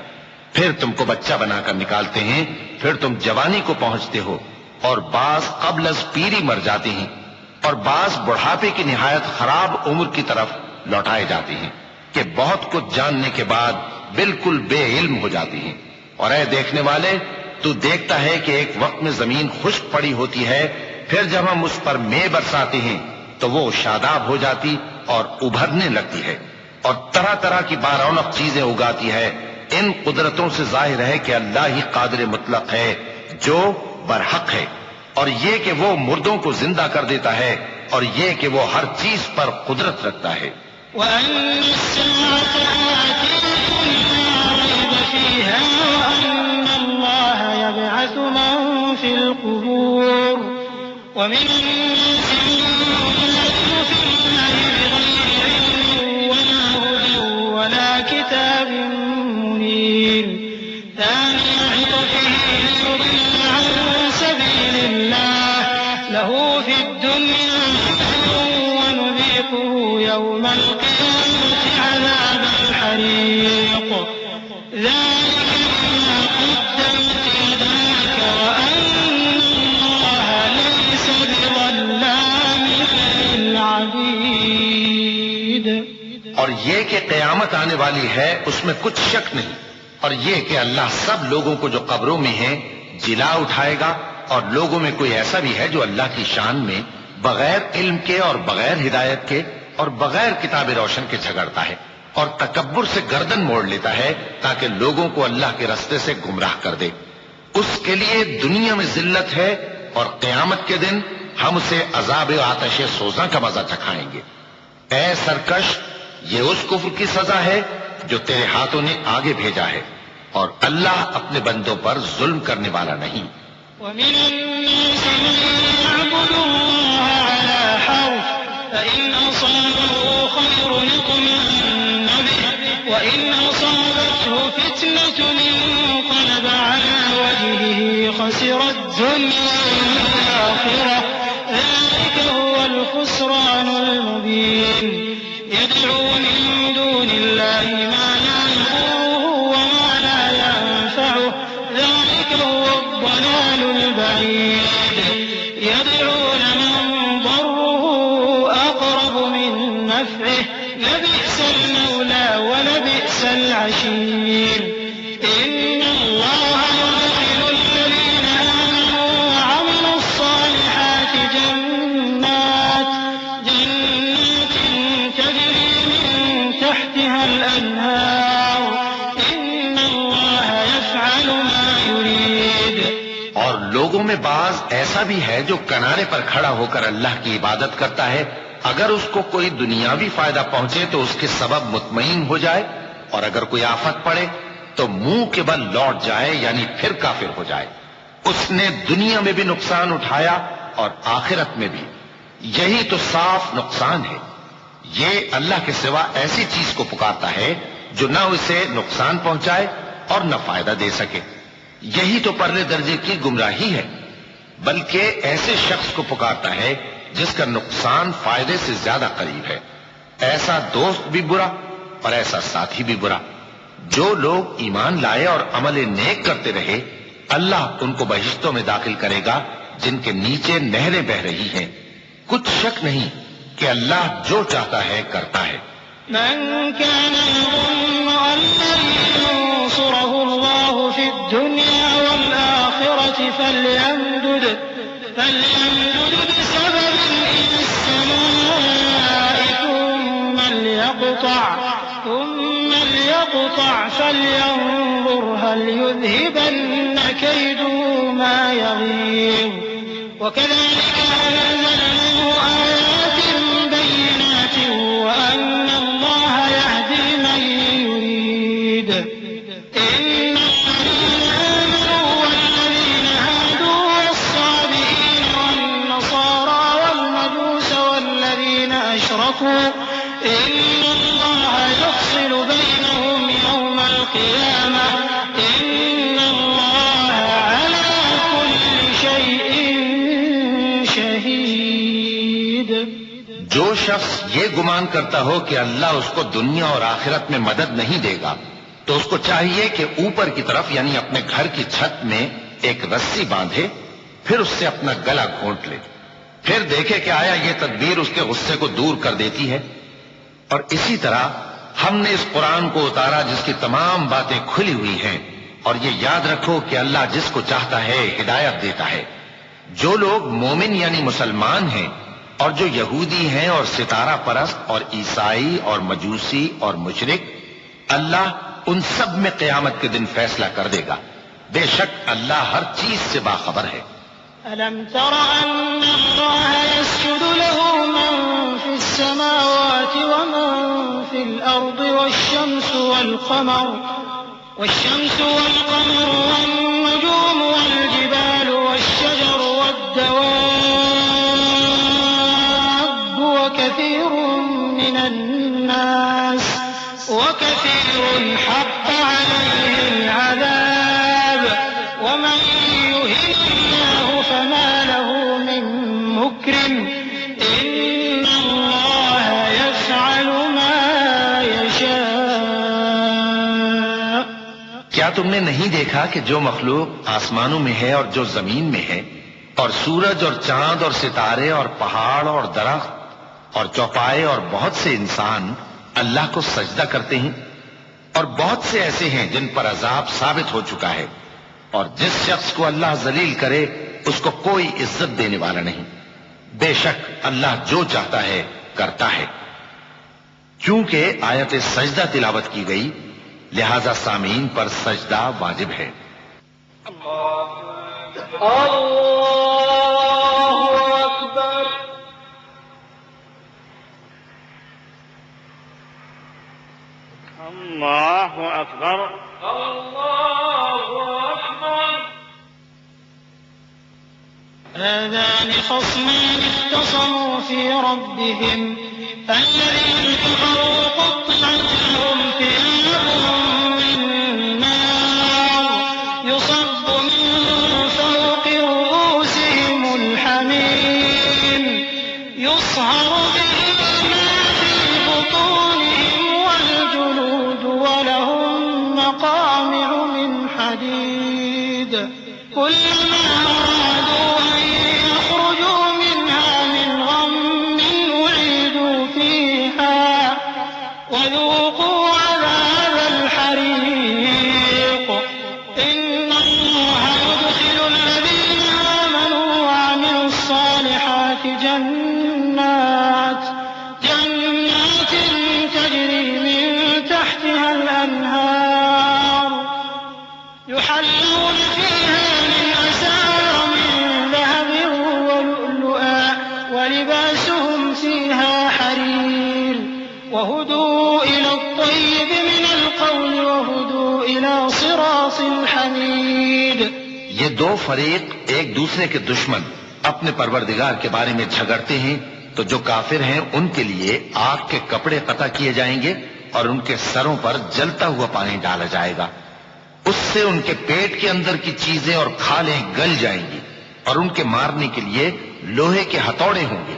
پھر تم کو بچہ بنا کر نکالتے ہیں، پھر تم جوانی کو پہنچتے ہو، اور بعض قبل از پیری مر جاتے ہیں، اور بعض بڑھاپے کی نہایت خراب عمر کی طرف لوٹائے جاتے ہیں کہ بہت کچھ جاننے کے بعد بالکل بے علم ہو جاتی ہیں. اور اے دیکھنے والے، تو دیکھتا ہے کہ ایک وقت میں زمین خشک پڑی ہوتی ہے، پھر جب ہم اس پر مے برساتے ہیں تو وہ شاداب ہو جاتی اور ابھرنے لگتی ہے اور طرح طرح کی بارونق چیزیں اگاتی ہے. ان قدرتوں سے ظاہر ہے کہ اللہ ہی قادر مطلق ہے جو برحق ہے، اور یہ کہ وہ مردوں کو زندہ کر دیتا ہے، اور یہ کہ وہ ہر چیز پر قدرت رکھتا ہے. وأن الساعة آتية لا ريب فيها وأن الله يبعث من في القبور ومن الناس من يجادل في الله بغير علم ولا هدى ولا كتاب منير ثاني عطفه ليضل عن سبيل الله له في الدنيا ونذيقه يوم القيامة عذاب الحريق ذلك بما قدمت يداك وأن الله ليس بظلام للعبيد. اور یہ کہ قیامت آنے والی ہے اس میں کچھ شک نہیں، اور یہ کہ اللہ سب لوگوں کو جو قبروں میں ہیں جلا اٹھائے گا، اور لوگوں میں کوئی ایسا بھی ہے جو اللہ کی شان میں بغیر علم کے اور بغیر ہدایت کے اور بغیر کتاب روشن کے جھگڑتا ہے اور تکبر سے گردن موڑ لیتا ہے تاکہ لوگوں کو اللہ کے راستے سے گمراہ کر دے. اس کے لیے دنیا میں ذلت ہے اور قیامت کے دن ہم اسے عذاب آتش سوزاں کا مزہ چکھائیں گے. اے سرکش، یہ اس کفر کی سزا ہے جو تیرے ہاتھوں نے آگے بھیجا ہے، اور اللہ اپنے بندوں پر ظلم کرنے والا نہیں. ومن الناس من يعبد الله على حرف فإن أصابه خير اطمأن به وإن أصابته فتنة انقلب على وجهه خسر الدنيا والآخرة ذلك هو الخسران المبين. يدعو من دون الله ما لا يضره وما لا ينفعه ذلك هو الضلال البعيد. يدعون من ضره أقرب من نفعه لبئس المولى ولبئس العشير. إن الله يدخل الذين آمنوا وعملوا الصالحات جنات تجري من تحتها الأنهار إن الله يفعل ما يريد. اور لوگوں میں بعض ایسا بھی ہے جو کنارے پر کھڑا ہو کر اللہ کی عبادت کرتا ہے، اگر اس کو کوئی دنیاوی فائدہ پہنچے تو اس کے سبب مطمئن ہو جائے، اور اگر کوئی آفت پڑے تو منہ کے بل لوٹ جائے، یعنی پھر کافر ہو جائے۔ اس نے دنیا میں بھی نقصان اٹھایا اور آخرت میں بھی، یہی تو صاف نقصان ہے۔ یہ اللہ کے سوا ایسی چیز کو پکارتا ہے جو نہ اسے نقصان پہنچائے اور نہ فائدہ دے سکے، یہی تو پرلے درجے کی گمراہی ہے۔ بلکہ ایسے شخص کو پکارتا ہے جس کا نقصان فائدے سے زیادہ قریب ہے۔ ایسا دوست بھی برا اور ایسا ساتھی بھی برا۔ جو لوگ ایمان لائے اور عمل نیک کرتے رہے، اللہ ان کو بہشتوں میں داخل کرے گا جن کے نیچے نہریں بہ رہی ہیں۔ کچھ شک نہیں کہ اللہ جو چاہتا ہے کرتا ہے۔ من كان يظن أن لن ينصره الله في الدنيا والآخرة فليمدد بسبب إلى السماء ثم ليقطع فلينظر هل يذهبن كيده ما يغيظ وكذلك أنزلناه آيات بينات وأن الله يهدي من يريد إن الذين آمنوا والذين هادوا والصابئين والنصارى والمجوس والذين أشركوا إن الله يفصل بينهم يوم القيامة إن الله على كل شيء شهيد۔ جو شخص یہ گمان کرتا ہو کہ اللہ اس کو دنیا اور آخرت میں مدد نہیں دے گا تو اس کو چاہیے کہ اوپر کی طرف یعنی اپنے گھر کی چھت میں ایک رسی باندھے، پھر اس سے اپنا گلا گھونٹ لے، پھر دیکھے کہ آیا یہ تدبیر اس کے غصے کو دور کر دیتی ہے۔ اور اسی طرح ہم نے اس قرآن کو اتارا جس کی تمام باتیں کھلی ہوئی ہیں، اور یہ یاد رکھو کہ اللہ جس کو چاہتا ہے ہدایت دیتا ہے۔ جو لوگ مومن یعنی مسلمان ہیں اور جو یہودی ہیں اور ستارہ پرست اور عیسائی اور مجوسی اور مشرک، اللہ ان سب میں قیامت کے دن فیصلہ کر دے گا۔ بے شک اللہ ہر چیز سے باخبر ہے۔ ألم تر أن الله يسجد له من في السماوات ومن في الأرض والشمس والقمر والنجوم والجبال والشجر والدواب وكثير حق عليه العذاب ومن يهن الله فما له من مكرم إن الله يفعل ما يشاء۔ کیا تم نے نہیں دیکھا کہ جو مخلوق آسمانوں میں ہے اور جو زمین میں ہے، اور سورج اور چاند اور ستارے اور پہاڑ اور درخت اور چوپائے اور بہت سے انسان اللہ کو سجدہ کرتے ہیں، اور بہت سے ایسے ہیں جن پر عذاب ثابت ہو چکا ہے، اور جس شخص کو اللہ ذلیل کرے اس کو کوئی عزت دینے والا نہیں۔ بے شک اللہ جو چاہتا ہے کرتا ہے۔ چونکہ آیت سجدہ تلاوت کی گئی لہذا سامعین پر سجدہ واجب ہے۔ الله أكبر الله أكبر۔ هذان خصمان اختصموا في ربهم فالذين كفروا قطعت لهم ثياب من نار يصب من فوق رؤوسهم الحميم يصهر به ما في بطونهم والجلود ولهم مقامع من حديد كلما أرادوا أن يخرجوا منها من غم أعيدوا فيها وذوقوا عذاب الحريق إن الله يدخل الذين آمنوا وعملوا الصالحات جنات تجري من تحتها الأنهار يحلون فيها من أساور یہ دو فریق ایک دوسرے کے دشمن اپنے پروردگار کے بارے میں جھگڑتے ہیں تو جو کافر ہیں ان کے لیے آگ کے کپڑے قطع کیے جائیں گے اور ان کے سروں پر جلتا ہوا پانی ڈالا جائے گا. اس سے ان کے پیٹ کے اندر کی چیزیں اور کھالیں گل جائیں گی اور ان کے مارنے کے لیے لوہے کے ہتھوڑے ہوں گے.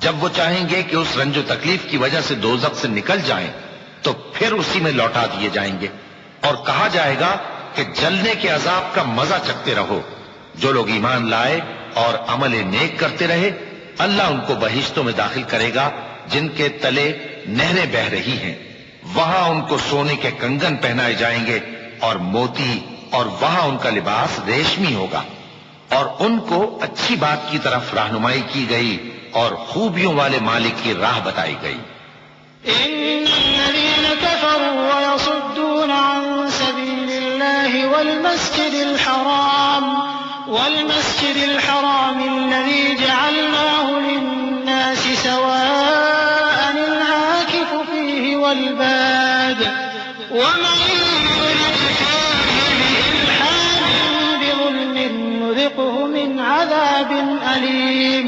جب وہ چاہیں گے کہ اس رنج و تکلیف کی وجہ سے دوزخ سے نکل جائیں تو پھر اسی میں لوٹا دیے جائیں گے اور کہا جائے گا کہ جلنے کے عذاب کا مزہ چکھتے رہو. جو لوگ ایمان لائے اور عمل نیک کرتے رہے اللہ ان کو بہشتوں میں داخل کرے گا جن کے تلے نہریں بہ رہی ہیں. وہاں ان کو سونے کے کنگن پہنائے جائیں گے اور موتی، اور وہاں ان کا لباس ریشمی ہوگا اور ان کو اچھی بات کی طرف رہنمائی کی گئی اور خوبیوں والے مالک کی راہ بتائی گئی. إن الذين كفروا ويصدون عن سبيل الله والمسجد الحرام الذي جعلناه للناس سواء العاكف فيه والباد ومن يرد فيه بإلحاد بظلم نذقه من عذاب أليم.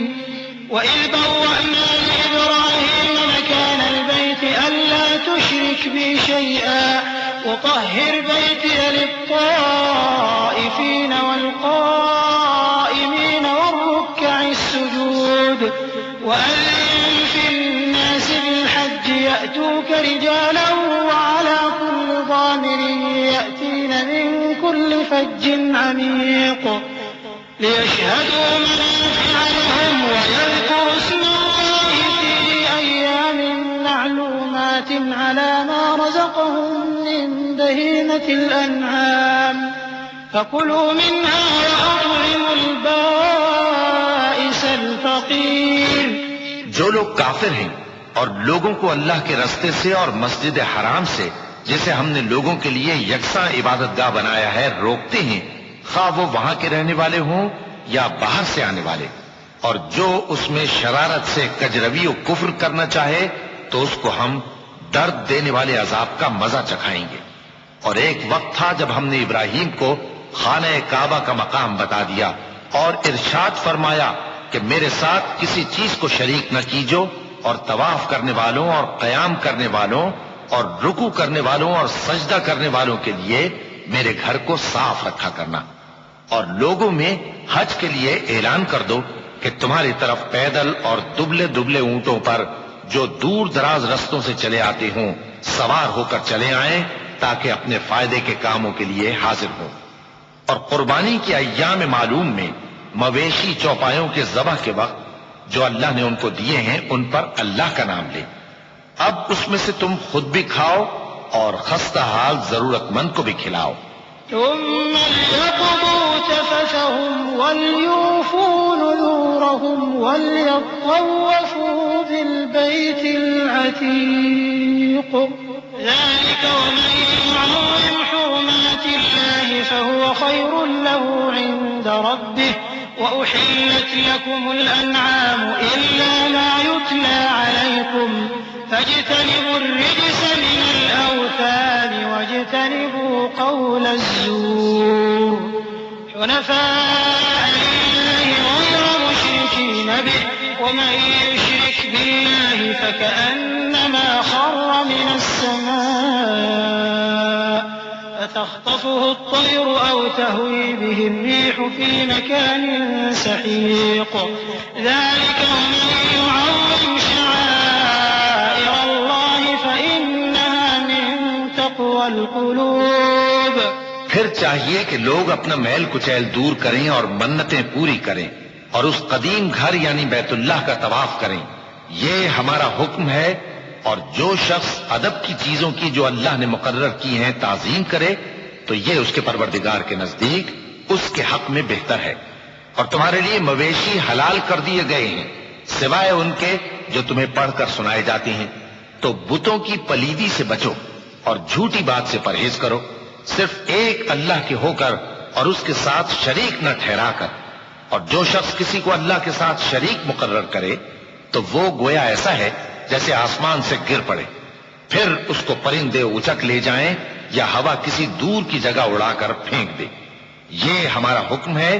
وإذ بوأنا لإبراهيم مكان البيت ألا تشرك بي شيئا وطهر بيتي للطائفين والقائمين والركع السجود وأذن في الناس بالحج يأتوك رجالا وعلى كل ضامر يأتين من كل فج عميق ليشهدوا منافع لهم ويذكروا اسم الله في أيام معلومات على ما رزقهم من بهيمة الأنعام فكلوا منها وأطعموا البائس الفقير. جو لوگ کافر ہیں اور لوگوں کو اللہ کے رستے سے اور مسجد حرام سے جسے ہم نے لوگوں کے لیے یکساں عبادت گاہ بنایا ہے روکتے ہیں، خواہ وہ وہاں کے رہنے والے ہوں یا باہر سے آنے والے، اور جو اس میں شرارت سے کجروی و کفر کرنا چاہے تو اس کو ہم درد دینے والے عذاب کا مزہ چکھائیں گے. اور ایک وقت تھا جب ہم نے ابراہیم کو خانہ کعبہ کا مقام بتا دیا اور ارشاد فرمایا کہ میرے ساتھ کسی چیز کو شریک نہ کیجو، اور طواف کرنے والوں اور قیام کرنے والوں اور رکوع کرنے والوں اور سجدہ کرنے والوں کے لیے میرے گھر کو صاف رکھا کرنا. اور لوگوں میں حج کے لیے اعلان کر دو کہ تمہاری طرف پیدل اور دبلے دبلے اونٹوں پر جو دور دراز رستوں سے چلے آتے ہوں سوار ہو کر چلے آئیں تاکہ اپنے فائدے کے کاموں کے لیے حاضر ہوں. اور قربانی کے ایام معلوم میں مویشی چوپایوں کے ذبح کے وقت جو اللہ نے ان کو دیے ہیں ان پر اللہ کا نام لے. اب اس میں سے تم خود بھی کھاؤ اور خستہ حال ضرورت مند کو بھی کھلاؤ. ثم ليقضوا تفثهم وليوفوا نذورهم وليطوفوا بالبيت العتيق ذلك ومن يعظم حرمات الله فهو خير له عند ربه وأحلت لكم الأنعام إلا ما يتلى عليكم فاجتنبوا الرجس من الأوثان واجتنبوا قول الزور حنفاء لله غير مشركين به ومن يشرك بالله فكأنما خر من السماء فتخطفه الطير أو تهوي به الريح في مكان سحيق ذلك ومن يعظم شعائر الله فإنها من تقوى القلوب. پھر چاہیے کہ لوگ اپنا میل کچیل دور کریں اور منتیں پوری کریں اور اس قدیم گھر یعنی بیت اللہ کا طواف کریں. یہ ہمارا حکم ہے. اور جو شخص ادب کی چیزوں کی جو اللہ نے مقرر کی ہیں تعظیم کرے تو یہ اس کے پروردگار کے نزدیک اس کے حق میں بہتر ہے. اور تمہارے لیے مویشی حلال کر دیے گئے ہیں سوائے ان کے جو تمہیں پڑھ کر سنائے جاتے ہیں. تو بتوں کی پلیدی سے بچو اور جھوٹی بات سے پرہیز کرو، صرف ایک اللہ کے ہو کر اور اس کے ساتھ شریک نہ ٹھہرا کر. اور جو شخص کسی کو اللہ کے ساتھ شریک مقرر کرے تو وہ گویا ایسا ہے جیسے آسمان سے گر پڑے، پھر اس کو پرندے اچک لے جائیں یا ہوا کسی دور کی جگہ اڑا کر پھینک دے. یہ ہمارا حکم ہے،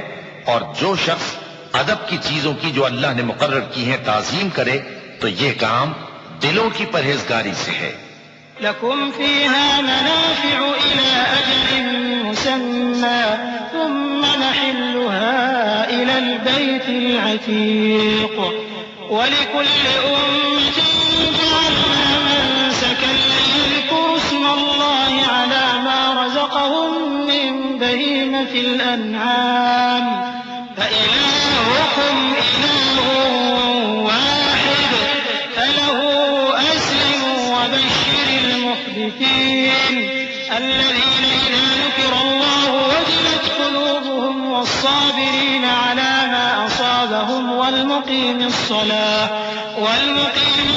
اور جو شخص ادب کی چیزوں کی جو اللہ نے مقرر کی ہیں تعظیم کرے تو یہ کام دلوں کی پرہیزگاری سے ہے۔ لكم فيها منافع إلى أجل مسمى ثم نحلها إلى البيت العتيق ولكل أمة جعلنا منسكا ليذكروا اسم الله على ما رزقهم من بهيمة الأنعام فإلهكم إله واحد فله أسلموا وبشر المخبتين الذين إذا ذكر الله وجلت قلوبهم والصابرين على ما أصابهم والمقيم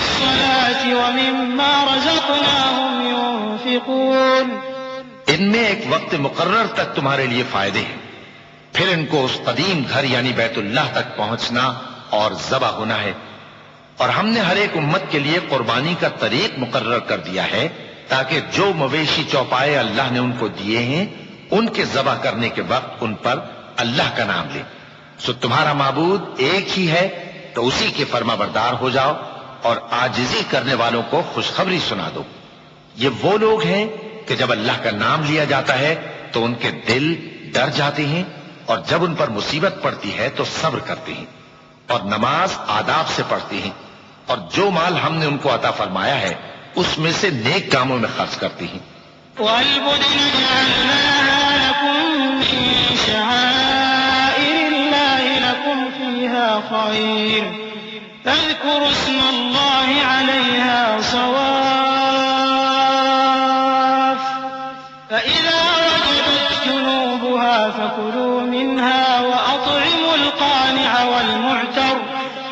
الصلاة ومما رزقناهم ينفقون۔ ان میں ایک وقت مقرر تک تمہارے لیے فائدے ہیں، پھر ان کو اس قدیم گھر یعنی بیت اللہ تک پہنچنا اور ذبح ہونا ہے، اور ہم نے ہر ایک امت کے لیے قربانی کا طریق مقرر کر دیا ہے تاکہ جو مویشی چوپائے اللہ نے ان کو دیے ہیں ان کے ذبح کرنے کے وقت ان پر اللہ کا نام لیں۔ سو تمہارا معبود ایک ہی ہے تو اسی کے فرما بردار ہو جاؤ اور عاجزی کرنے والوں کو خوشخبری سنا دو۔ یہ وہ لوگ ہیں کہ جب اللہ کا نام لیا جاتا ہے تو ان کے دل ڈر جاتے ہیں، اور جب ان پر مصیبت پڑتی ہے تو صبر کرتے ہیں اور نماز آداب سے پڑھتے ہیں، اور جو مال ہم نے ان کو عطا فرمایا ہے اس میں سے نیک کاموں میں خرچ کرتے ہیں۔ وَالْبُدْنَ جَعَلْنَاهَا لَكُم مِّن شَعَائِرِ اللَّهِ لَكُمْ فِيهَا خَيْرٌ فَاذْكُرُوا اسْمَ اللَّهِ عَلَيْهَا صَوَافَّ فَإِذَا وَجَبَتْ جُنُوبُهَا فَكُلُوا مِنْهَا وَأَطْعِمُوا الْقَانِعَ وَالْمُعْتَرَّ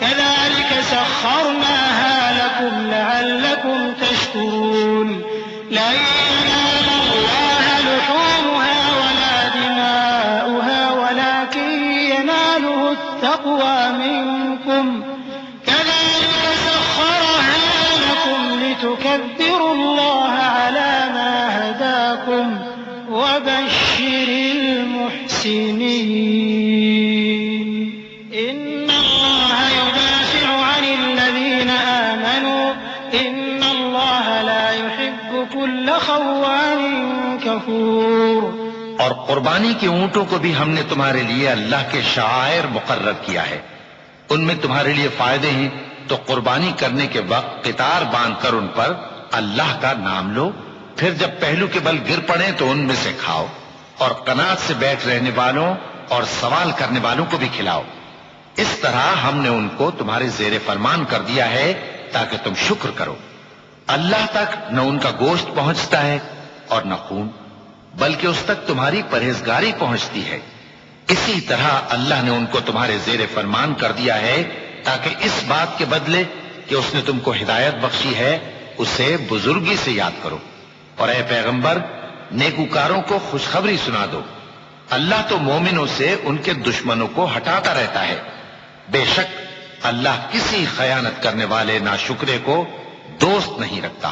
كَذَلِكَ سَخَّرْنَاهَا لَكُمْ لَعَلَّكُمْ تَشْكُرُونَ لَن يَنَالَ اللَّهَ لُحُومُهَا وَلَا دِمَاؤُهَا وَلَكِن يَنَالُهُ التَّقْوَىٰ مِنكُمْ كَذَلِكَ سَخَّرَهَا لَكُمْ لِتُكَبِّرُوا اللَّهَ عَلَىٰ مَا هَدَاكُمْ وَبَشِّرِ الْمُحْسِنِينَ۔ إِنَّ اللَّهَ يُدَافِعُ عَنِ الَّذِينَ آمَنُوا إِنَّ اللَّهَ لَا يُحِبُّ كُلَّ خَوَّانٍ كَفُورٍ۔ اور قربانی کے اونٹوں کو بھی ہم نے تمہارے لیے اللہ کے شعائر مقرر کیا ہے، ان میں تمہارے لیے فائدے ہیں، تو قربانی کرنے کے وقت قطار باندھ کر ان پر اللہ کا نام لو، پھر جب پہلو کے بل گر پڑے تو ان میں سے کھاؤ، اور قناعت سے بیٹھ رہنے والوں اور سوال کرنے والوں کو بھی کھلاؤ۔ اس طرح ہم نے ان کو تمہارے زیر فرمان کر دیا ہے تاکہ تم شکر کرو۔ اللہ تک نہ ان کا گوشت پہنچتا ہے اور نہ خون، بلکہ اس تک تمہاری پرہیزگاری پہنچتی ہے۔ اسی طرح اللہ نے ان کو تمہارے زیر فرمان کر دیا ہے تاکہ اس بات کے بدلے کہ اس نے تم کو ہدایت بخشی ہے اسے بزرگی سے یاد کرو، اور اے پیغمبر نیکوکاروں کو خوشخبری سنا دو۔ اللہ تو مومنوں سے ان کے دشمنوں کو ہٹاتا رہتا ہے، بے شک اللہ کسی خیانت کرنے والے ناشکرے کو دوست نہیں رکھتا۔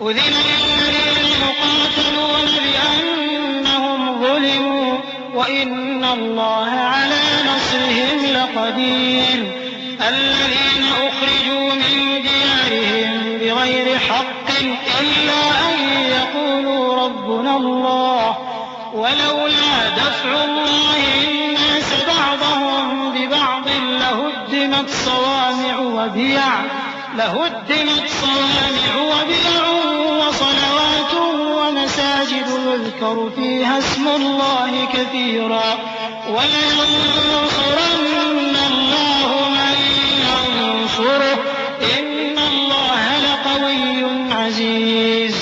أذن للذين يقاتلون بأنهم ظلموا وإن الله على نصرهم لقدير الذين أخرجوا من ديارهم بغير حق إلا أن يقولوا ربنا الله ولولا دفع الله الناس بعضهم ببعض لهدمت صوامع وبيع وصلوات ومساجد يذكر فيها اسم الله كثيرا ولينصرن الله من ينصره إن الله لقوي عزيز۔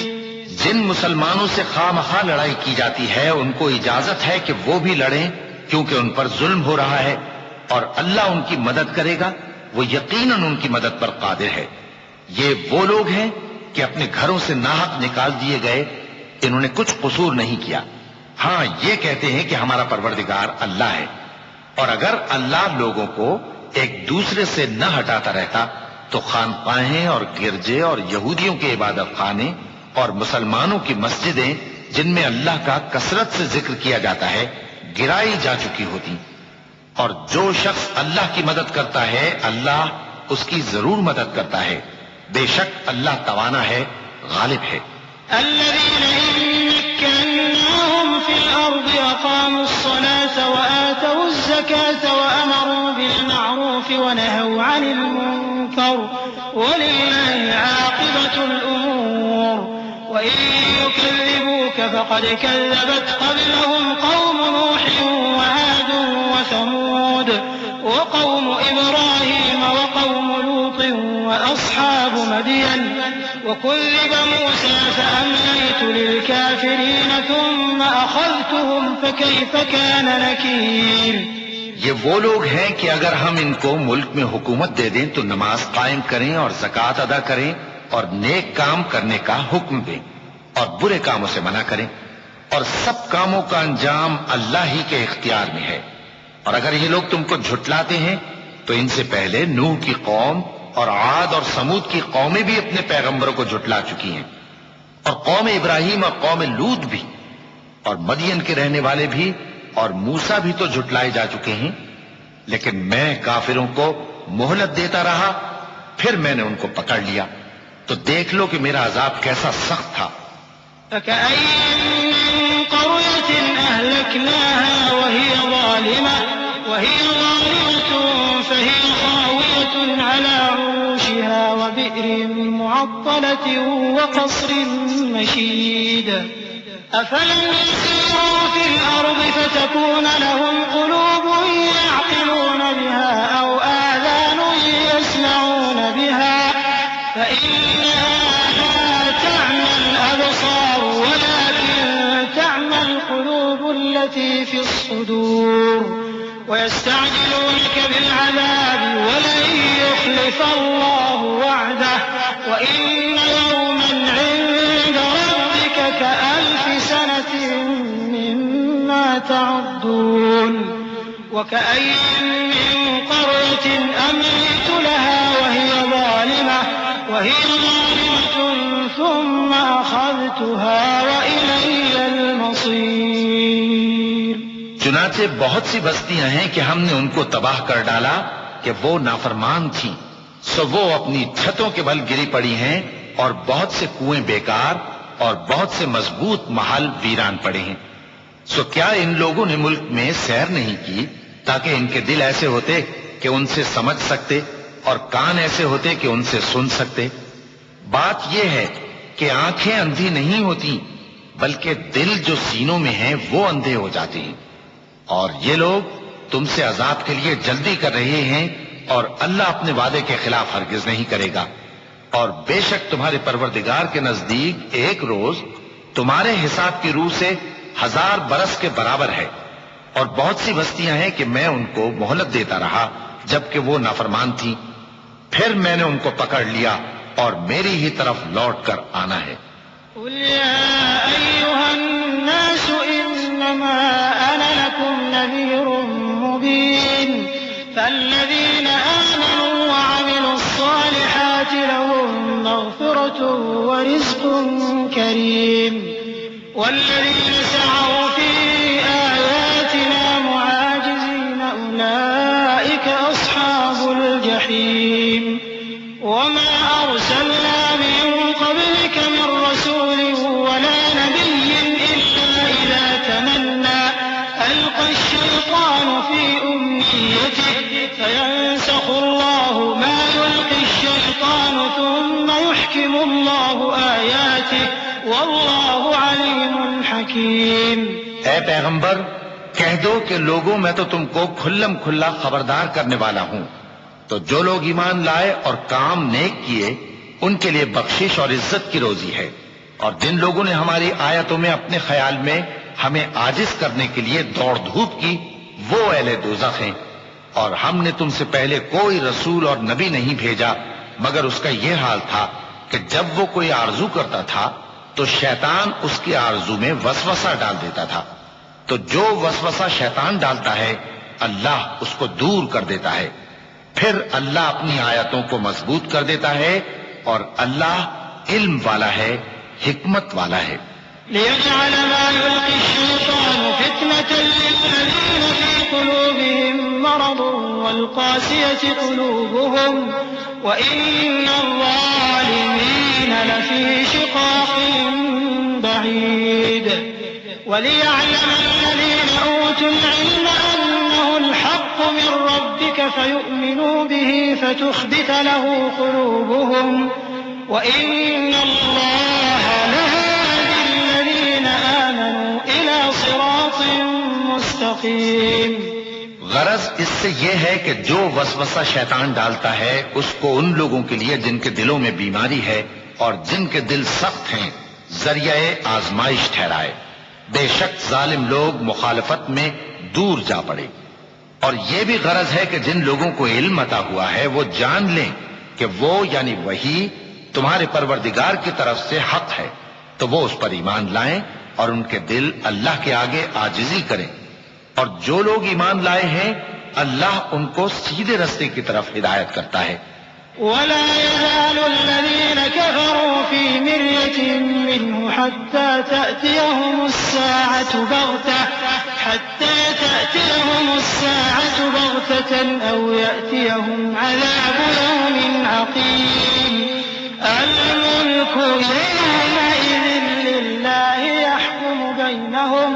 جن مسلمانوں سے خواہ مخواہ لڑائی کی جاتی ہے ان کو اجازت ہے کہ وہ بھی لڑیں، کیونکہ ان پر ظلم ہو رہا ہے، اور اللہ ان کی مدد کرے گا، وہ یقیناً ان کی مدد پر قادر ہے۔ یہ وہ لوگ ہیں کہ اپنے گھروں سے ناحق نکال دیے گئے، انہوں نے کچھ قصور نہیں کیا، ہاں یہ کہتے ہیں کہ ہمارا پروردگار اللہ ہے، اور اگر اللہ لوگوں کو ایک دوسرے سے نہ ہٹاتا رہتا تو خانقاہیں اور گرجے اور یہودیوں کے عبادت خانے اور مسلمانوں کی مسجدیں جن میں اللہ کا کثرت سے ذکر کیا جاتا ہے گرائی جا چکی ہوتی. اور جو شخص اللہ کی مدد کرتا ہے اللہ اس کی ضرور مدد کرتا ہے. بے شک اللہ توانا ہے، غالب ہے. الذين إن مكناهم في الأرض أقاموا الصلاة وآتوا الزكاة وأمروا بالمعروف ونهوا عن المنكر ولله عاقبة الأمور. وإن يكذبوك فقد كذبت قبلهم قوم نوح وعاد وثمود وقوم إبراهيم وقوم لوط وأصحاب مدين وكذب موسى فأمليت للكافرين ثم أخذتهم فكيف كان نكير. یہ وہ لوگ ہیں کہ اگر ہم ان کو ملک میں حکومت دے دیں تو نماز قائم کریں اور زکوٰۃ ادا کریں اور نیک کام کرنے کا حکم دیں اور برے کاموں سے منع کریں، اور سب کاموں کا انجام اللہ ہی کے اختیار میں ہے. اور اگر یہ لوگ تم کو جھٹلاتے ہیں تو ان سے پہلے نوح کی قوم اور عاد اور سمود کی قومیں بھی اپنے پیغمبروں کو جھٹلا چکی ہیں، اور قوم ابراہیم اور قوم لوط بھی، اور مدین کے رہنے والے بھی، اور موسیٰ بھی تو جھٹلائے جا چکے ہیں. لیکن میں کافروں کو مہلت دیتا رہا، پھر میں نے ان کو پکڑ لیا. تو دیکھ لو کہ میرا عذاب کیسا سخت تھا. فكأين من قرية أهلكناها وهي ظالمة فهي خاوية على عروشها وبئر معطلة وقصر مشيد. أفلم يسيروا في الأرض فتكون لهم قلوب يعقلون بها أو آذان يسمعون بها فإنها لا تعمى الأبصار ولكن تعمى القلوب التي في الصدور. ويستعجلونك بالعذاب ولن يخلف الله وعده وإن يوما عند ربك كألف سنة مما تعدون. وكأين من قرية أمليت لها وهي ظالمة ثم أخذتها وإلي المصير. چنانچہ بہت سی بستیاں ہیں کہ ہم نے ان کو تباہ کر ڈالا کہ وہ نافرمان تھیں، سو وہ اپنی چھتوں کے بل گری پڑی ہیں، اور بہت سے کنویں بیکار اور بہت سے مضبوط محل ویران پڑے ہیں. سو کیا ان لوگوں نے ملک میں سیر نہیں کی تاکہ ان کے دل ایسے ہوتے کہ ان سے سمجھ سکتے اور کان ایسے ہوتے کہ ان سے سن سکتے؟ بات یہ ہے کہ آنکھیں اندھی نہیں ہوتی بلکہ دل جو سینوں میں ہیں وہ اندھے ہو جاتے ہیں. اور یہ لوگ تم سے عذاب کے لیے جلدی کر رہے ہیں، اور اللہ اپنے وعدے کے خلاف ہرگز نہیں کرے گا. اور بے شک تمہارے پروردگار کے نزدیک ایک روز تمہارے حساب کی روح سے 1000 برس کے برابر ہے. اور بہت سی بستیاں ہیں کہ میں ان کو مہلت دیتا رہا جبکہ وہ نافرمان تھی، پھر میں نے ان کو پکڑ لیا اور میری ہی طرف لوٹ کر آنا ہے. قل يا أيها الناس إنما أنا لكم نذير مبين فالذين آمنوا وعملوا الصالحات لهم مغفرة ورزق كريم والذين سعوا في آياتنا معاجزين أولئك أصحاب الجحيم. وما أرسلنا من قبلك من رسول ولا نبي إلا إذا تمنى ألقى الشيطان في أمنيته فينسخ الله ما يلقي الشيطان ثم يحكم الله آياته والله عليم حكيم. اے پیغمبر کہہ دو کہ لوگوں میں تو تم کو کھلم کھلا خبردار کرنے والا ہوں. تو جو لوگ ایمان لائے اور کام نیک کیے ان کے لیے بخشش اور عزت کی روزی ہے. اور جن لوگوں نے ہماری آیتوں میں اپنے خیال میں ہمیں عاجز کرنے کے لیے دوڑ دھوپ کی وہ اہل دوزخ ہیں. اور ہم نے تم سے پہلے کوئی رسول اور نبی نہیں بھیجا مگر اس کا یہ حال تھا کہ جب وہ کوئی آرزو کرتا تھا تو شیطان اس کی آرزو میں وسوسہ ڈال دیتا تھا. تو جو وسوسہ شیطان ڈالتا ہے اللہ اس کو دور کر دیتا ہے، پھر اللہ اپنی آیتوں کو مضبوط کر دیتا ہے، اور اللہ علم والا ہے، حکمت والا ہے. ليجعل ما يلقي الشيطان فتنة للذين في قلوبهم مرض والقاسية قلوبهم وإن الظالمين لفي شقاق بعيد وليعلم الذين أوتوا العلم أنه الحق من ربك فيؤمنوا به فتخبت له قلوبهم وإن الله لهادي الذين آمنوا إلى صراط مستقيم. غرض اس سے یہ ہے کہ جو وسوسہ شیطان ڈالتا ہے اس کو ان لوگوں کے لیے جن کے دلوں میں بیماری ہے اور جن کے دل سخت ہیں ذریعہ آزمائش ٹھہرائے. بے شک ظالم لوگ مخالفت میں دور جا پڑے. اور یہ بھی غرض ہے کہ جن لوگوں کو علم عطا ہوا ہے وہ جان لیں کہ وہ یعنی وہی تمہارے پروردگار کی طرف سے حق ہے تو وہ اس پر ایمان لائیں اور ان کے دل اللہ کے آگے عاجزی کریں. اور جو لوگ ایمان لائے ہیں اللہ ان کو سیدھے رستے کی طرف ہدایت کرتا ہے. ولا يزال الذين كفروا في مرية منه حتى تأتيهم الساعة بغتة أو يأتيهم عذاب يوم عقيم. الملك يومئذ لله يحكم بينهم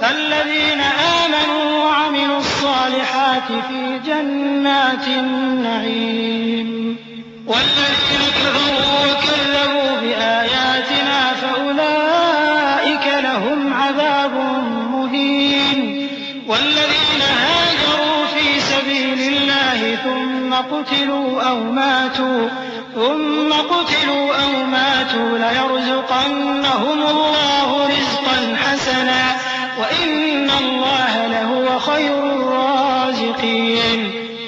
الذين آمنوا وعملوا الصالحات في جنات النعيم والذين كفروا وكذبوا بآياتنا فأولئك لهم عذاب مهين. والذين هاجروا في سبيل الله ثم قتلوا أو ماتوا ليرزقنهم الله رزقا حسنا وإن الله لهو خير الرازقين.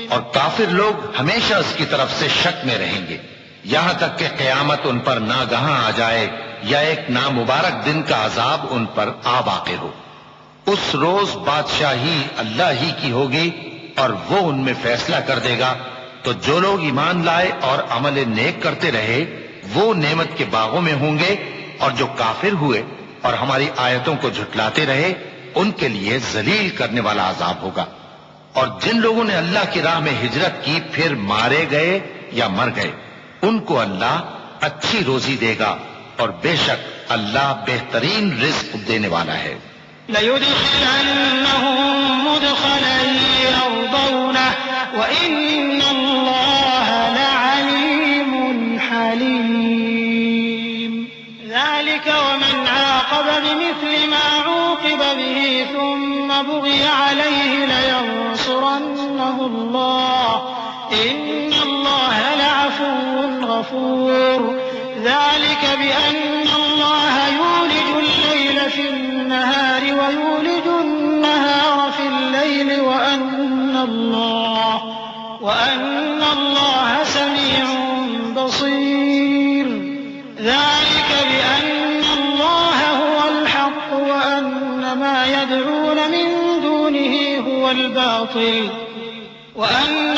اور کافر لوگ ہمیشہ اس کی طرف سے شک میں رہیں گے یہاں تک کہ قیامت ان پر ناگہاں آ جائے یا ایک نامبارک دن کا عذاب ان پر آ واقع ہو. اس روز بادشاہی اللہ ہی کی ہوگی اور وہ ان میں فیصلہ کر دے گا. تو جو لوگ ایمان لائے اور عمل نیک کرتے رہے وہ نعمت کے باغوں میں ہوں گے اور جو کافر ہوئے اور ہماری آیتوں کو جھٹلاتے رہے ان کے لیے ذلیل کرنے والا عذاب ہوگا. اور جن لوگوں نے اللہ کی راہ میں ہجرت کی پھر مارے گئے یا مر گئے ان کو اللہ اچھی روزی دے گا اور بے شک اللہ بہترین رزق دینے والا ہے. لَيُدْخِلَنَّهُم مُّدْخَلًا يَرْضَوْنَهُ وَإِنَّ اللَّهَ لَعَلِيمٌ حَلِيمٌ. ذَلِكَ وَمَنْ عَاقَبَ بِمِثْلِ مَا عُوقِبَ بِهِ ثُمَّ بُغِيَ عَلَيْهِ لَيَنصُرَنَّهُ اللَّهُ إِنَّ اللَّهَ لَعَفُوٌّ غَفُورٌ. ذَلِكَ بِأَنَّ اللَّهَ يُولِجُ اللَّيْلَ فِي النَّهَارِ وَيُولِجُ النَّهَارَ فِي اللَّيْلِ وَأَنَّ اللَّهَ سَمِيعٌ بَصِيرٌ. ذَلِكَ بِأَنَّ اللَّهَ هُوَ الْحَقُّ وَأَنَّ مَا يَدْعُونَ مِن دُونِهِ هُوَ الْبَاطِلُ وَأَنَّ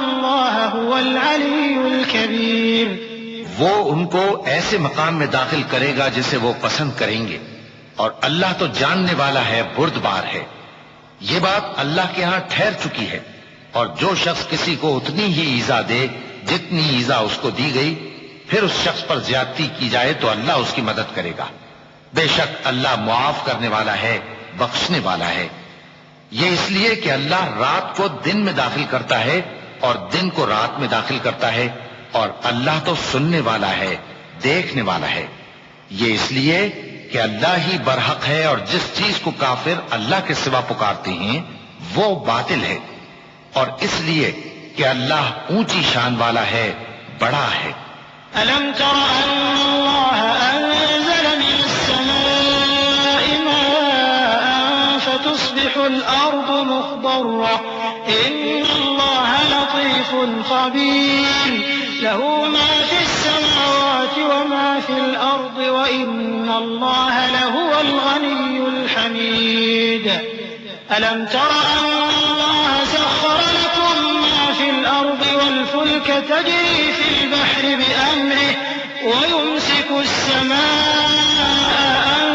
اللَّهَ هُوَ الْعَلِيُّ الْكَبِيرُ. وہ ان کو ایسے مقام میں داخل کرے گا جسے وہ پسند کریں گے اور اللہ تو جاننے والا ہے بردبار ہے. یہ بات اللہ کے ہاں ٹھہر چکی ہے اور جو شخص کسی کو اتنی ہی ایذا دے جتنی ایذا اس کو دی گئی پھر اس شخص پر زیادتی کی جائے تو اللہ اس کی مدد کرے گا. بے شک اللہ معاف کرنے والا ہے بخشنے والا ہے. یہ اس لیے کہ اللہ رات کو دن میں داخل کرتا ہے اور دن کو رات میں داخل کرتا ہے اور اللہ تو سننے والا ہے دیکھنے والا ہے. یہ اس لیے کہ اللہ ہی برحق ہے اور جس چیز کو کافر اللہ کے سوا پکارتے ہیں وہ باطل ہے اور اس لیے کہ اللہ اونچی شان والا ہے بڑا ہے. أَلَمْ تَرَ أَنَّ اللَّهَ أَنزَلَ مِنَ السَّمَاءِ مَاءً فَتُصْبِحُ الْأَرْضُ مُخْضَرَّةً إِنَّ اللَّهَ لَطِيفٌ خَبِيرٌ لَهُ مَا فِي السَّمَاوَاتِ وَمَا فِي الْأَرْضِ وَإِنَّ اللَّهَ لَهُوَ الْغَنِيُّ الْحَمِيدُ. أَلَمْ تَرَ أَنَّ اللَّهَ سَخَّرَ لَكُم مَّا فِي الْأَرْضِ وَالْفُلْكَ تَجْرِي فِي الْبَحْرِ بِأَمْرِهِ السماء أن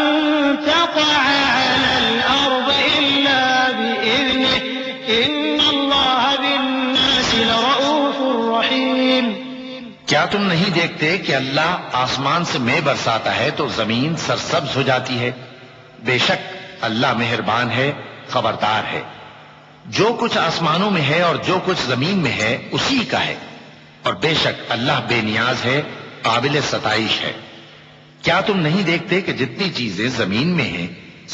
تقع على الأرض إلا بإذنه إن الله بالناس لرؤوف رحيم. کیا تم نہیں دیکھتے کہ اللہ آسمان سے مے برساتا ہے تو زمین سرسبز ہو جاتی ہے؟ بے شک اللہ مہربان ہے، خبردار ہے. جو کچھ آسمانوں میں ہے اور جو کچھ زمین میں ہے اسی کا ہے، اور بے شک اللہ بے نیاز ہے، قابل ستائش ہے. کیا تم نہیں دیکھتے کہ جتنی چیزیں زمین میں ہیں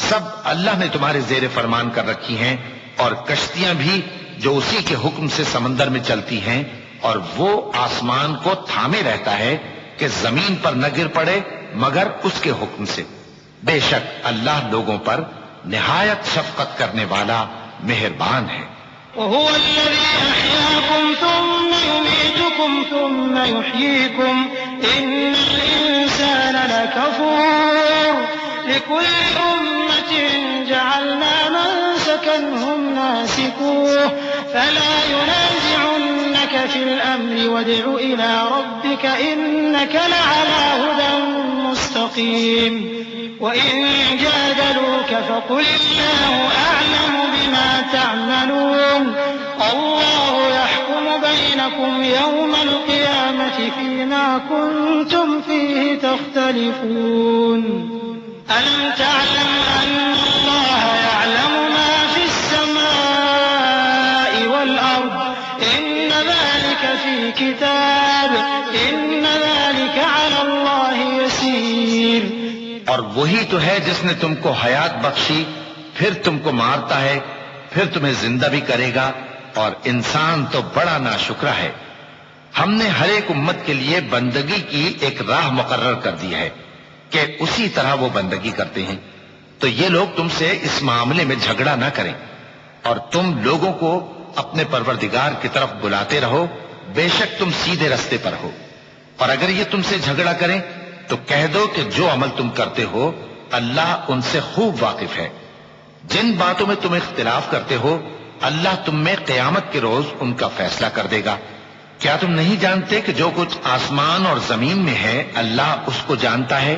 سب اللہ نے تمہارے زیر فرمان کر رکھی ہیں، اور کشتیاں بھی جو اسی کے حکم سے سمندر میں چلتی ہیں، اور وہ آسمان کو تھامے رہتا ہے کہ زمین پر نہ گر پڑے مگر اس کے حکم سے. بے شک اللہ لوگوں پر نہایت شفقت کرنے والا مہربان ہے. وهو الذي أحياكم ثم يميتكم ثم يحييكم إن الإنسان لكفور. لكل أمة جعلنا منسكا هم ناسكوه فلا ينازعنك في الأمر وادع إلى ربك إنك لعلى هدى مستقيم. وإن جادلوك فقل الله أعلم بما تعملون الله يحكم بينكم يوم القيامة فيما كنتم فيه تختلفون. ألم تعلم أن الله يعلم ما في السماء والأرض إن ذلك في كتاب إن ذلك على الله يسير. اور وہی تو ہے جس نے تم کو حیات بخشی، پھر تم کو مارتا ہے، پھر تمہیں زندہ بھی کرے گا، اور انسان تو بڑا ناشکرا ہے. ہم نے ہر ایک امت کے لیے بندگی کی ایک راہ مقرر کر دی ہے کہ اسی طرح وہ بندگی کرتے ہیں. تو یہ لوگ تم سے اس معاملے میں جھگڑا نہ کریں، اور تم لوگوں کو اپنے پروردگار کی طرف بلاتے رہو، بے شک تم سیدھے رستے پر ہو. اور اگر یہ تم سے جھگڑا کریں تو کہہ دو کہ جو عمل تم کرتے ہو اللہ ان سے خوب واقف ہے. جن باتوں میں تم اختلاف کرتے ہو اللہ تم میں قیامت کے روز ان کا فیصلہ کر دے گا. کیا تم نہیں جانتے کہ جو کچھ آسمان اور زمین میں ہے اللہ اس کو جانتا ہے؟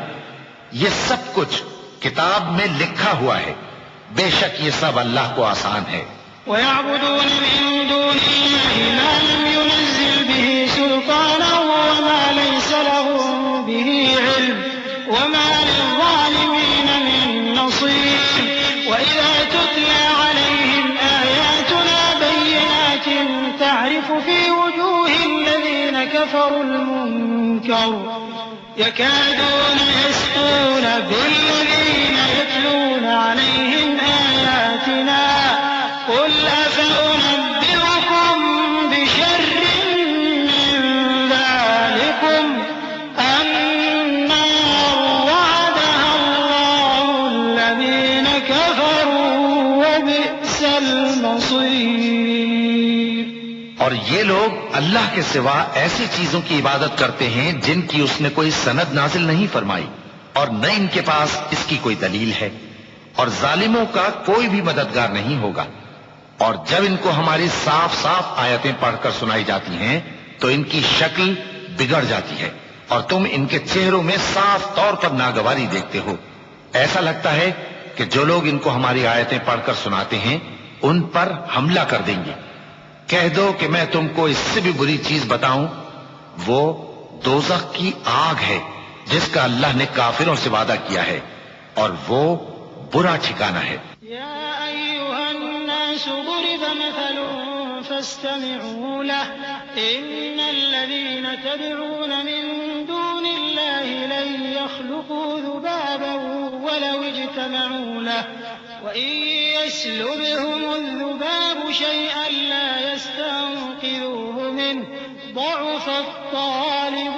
یہ سب کچھ کتاب میں لکھا ہوا ہے. بے شک یہ سب اللہ کو آسان ہے. ويعبدون من دون الله ما لم ينزل به سلطانا وما ليس لهم به علم وما للظالمين من نصير. وإذا تتلى عليهم آياتنا بينات تعرف في وجوه الذين كفروا المنكر يكادون يسطون بالذين يتلون عليهم آياتنا قل أفأنبئكم بشر من ذلكم النار وعدها الله الذين كفروا وبئس المصير. اور یہ لوگ اللہ کے سوا ایسی چیزوں کی عبادت کرتے ہیں جن کی اس نے کوئی سند نازل نہیں فرمائی، اور نہ ان کے پاس اس کی کوئی دلیل ہے، اور ظالموں کا کوئی بھی مددگار نہیں ہوگا. اور جب ان کو ہماری صاف صاف آیتیں پڑھ کر سنائی جاتی ہیں تو ان کی شکل بگڑ جاتی ہے، اور تم ان کے چہروں میں صاف طور پر ناگواری دیکھتے ہو. ایسا لگتا ہے کہ جو لوگ ان کو ہماری آیتیں پڑھ کر سناتے ہیں ان پر حملہ کر دیں گے. کہہ دو کہ میں تم کو اس سے بھی بری چیز بتاؤں، وہ دوزخ کی آگ ہے جس کا اللہ نے کافروں سے وعدہ کیا ہے، اور وہ برا ٹھکانہ ہے. يا أيها الناس ضرب مثل فاستمعوا له إن الذين تدعون من دون الله لن يخلقوا ذبابا ولو اجتمعوا له وإن يسلبهم الذباب شيئا لا يستنقذوه منه ضعف الطالب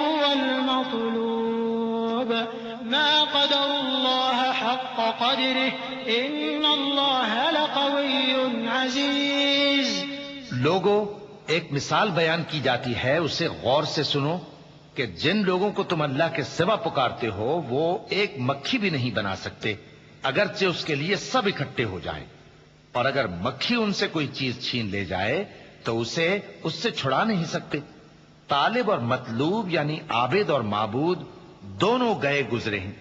والمطلوب ما قدر الله حق قدره إن الله لقوي عزيز. لوگوں، ایک مثال بیان کی جاتی ہے، اسے غور سے سنو کہ جن لوگوں کو تم اللہ کے سوا پکارتے ہو وہ ایک مکھی بھی نہیں بنا سکتے اگرچہ اس کے لیے سب اکٹھے ہو جائیں. اور اگر مکھی ان سے کوئی چیز چھین لے جائے تو اسے اس سے چھڑا نہیں سکتے. طالب اور مطلوب یعنی عابد اور معبود دونوں گئے گزرے ہیں.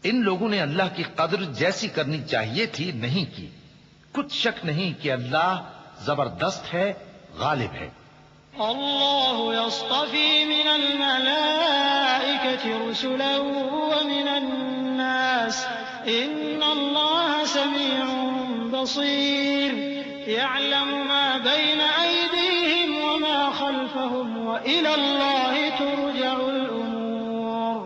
ان لوگوں نے اللہ کی قدر جیسی کرنی چاہیے تھی نہیں کی. کچھ شک نہیں کہ اللہ زبردست ہے، غالب ہے. اللہ يصطفی من الملائکة رسلا ومن الناس ان اللہ سمیع بصیر يعلم ما بين أيديهم وما خلفهم وإلى الله ترجع الأمور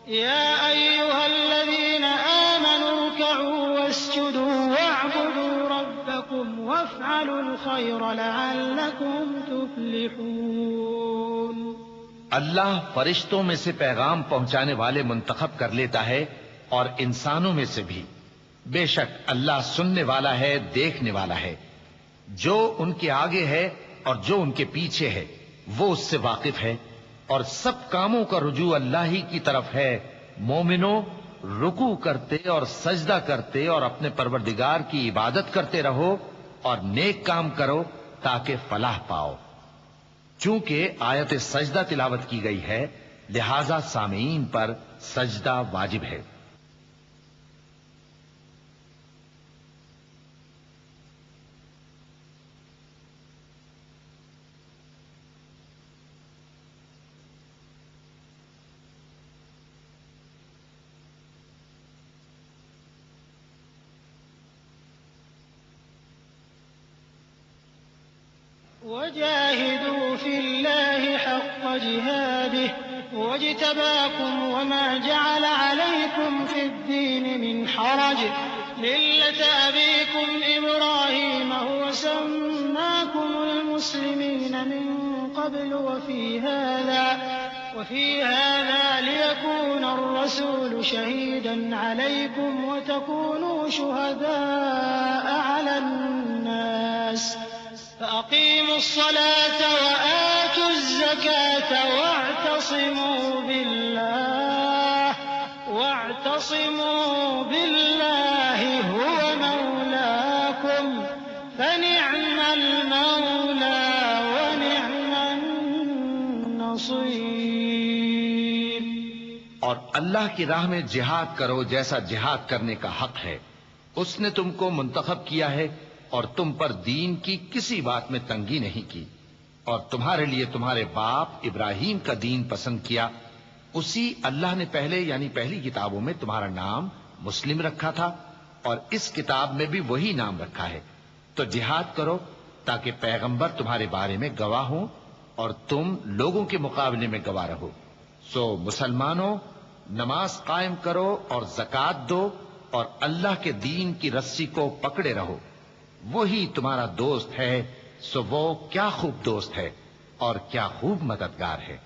يا أيها الذين آمنوا اركعوا واسجدوا واعبدوا ربكم وافعلوا الخير لعلكم تفلحون. اللہ فرشتوں میں سے پیغام پہنچانے والے منتخب کر لیتا ہے اور انسانوں میں سے بھی. بے شک اللہ سننے والا ہے، دیکھنے والا ہے. جو ان کے آگے ہے اور جو ان کے پیچھے ہے وہ اس سے واقف ہے، اور سب کاموں کا رجوع اللہ ہی کی طرف ہے. مومنوں، رکوع کرتے اور سجدہ کرتے اور اپنے پروردگار کی عبادت کرتے رہو اور نیک کام کرو تاکہ فلاح پاؤ. چونکہ آیت سجدہ تلاوت کی گئی ہے لہذا سامعین پر سجدہ واجب ہے. وجاهدوا في الله حق جهاده واجتباكم وما جعل عليكم في الدين من حرج ملة أبيكم إبراهيم هو سماكم المسلمين من قبل وفي هذا ليكون الرسول شهيدا عليكم وتكونوا شهداء على الناس فأقيموا الصلاة وآتوا الزكاة واعتصموا بالله هو مولاكم فنعم المولى ونعم النصير. اور اللہ کی راہ میں جہاد کرو جیسا جہاد کرنے کا حق ہے. اس نے تم کو منتخب کیا ہے اور تم پر دین کی کسی بات میں تنگی نہیں کی، اور تمہارے لیے تمہارے باپ ابراہیم کا دین پسند کیا. اسی اللہ نے پہلے یعنی پہلی کتابوں میں تمہارا نام مسلم رکھا تھا اور اس کتاب میں بھی وہی نام رکھا ہے. تو جہاد کرو تاکہ پیغمبر تمہارے بارے میں گواہ ہوں اور تم لوگوں کے مقابلے میں گواہ رہو. سو مسلمانوں، نماز قائم کرو اور زکوٰۃ دو اور اللہ کے دین کی رسی کو پکڑے رہو. وہی تمہارا دوست ہے. سو وہ کیا خوب دوست ہے اور کیا خوب مددگار ہے.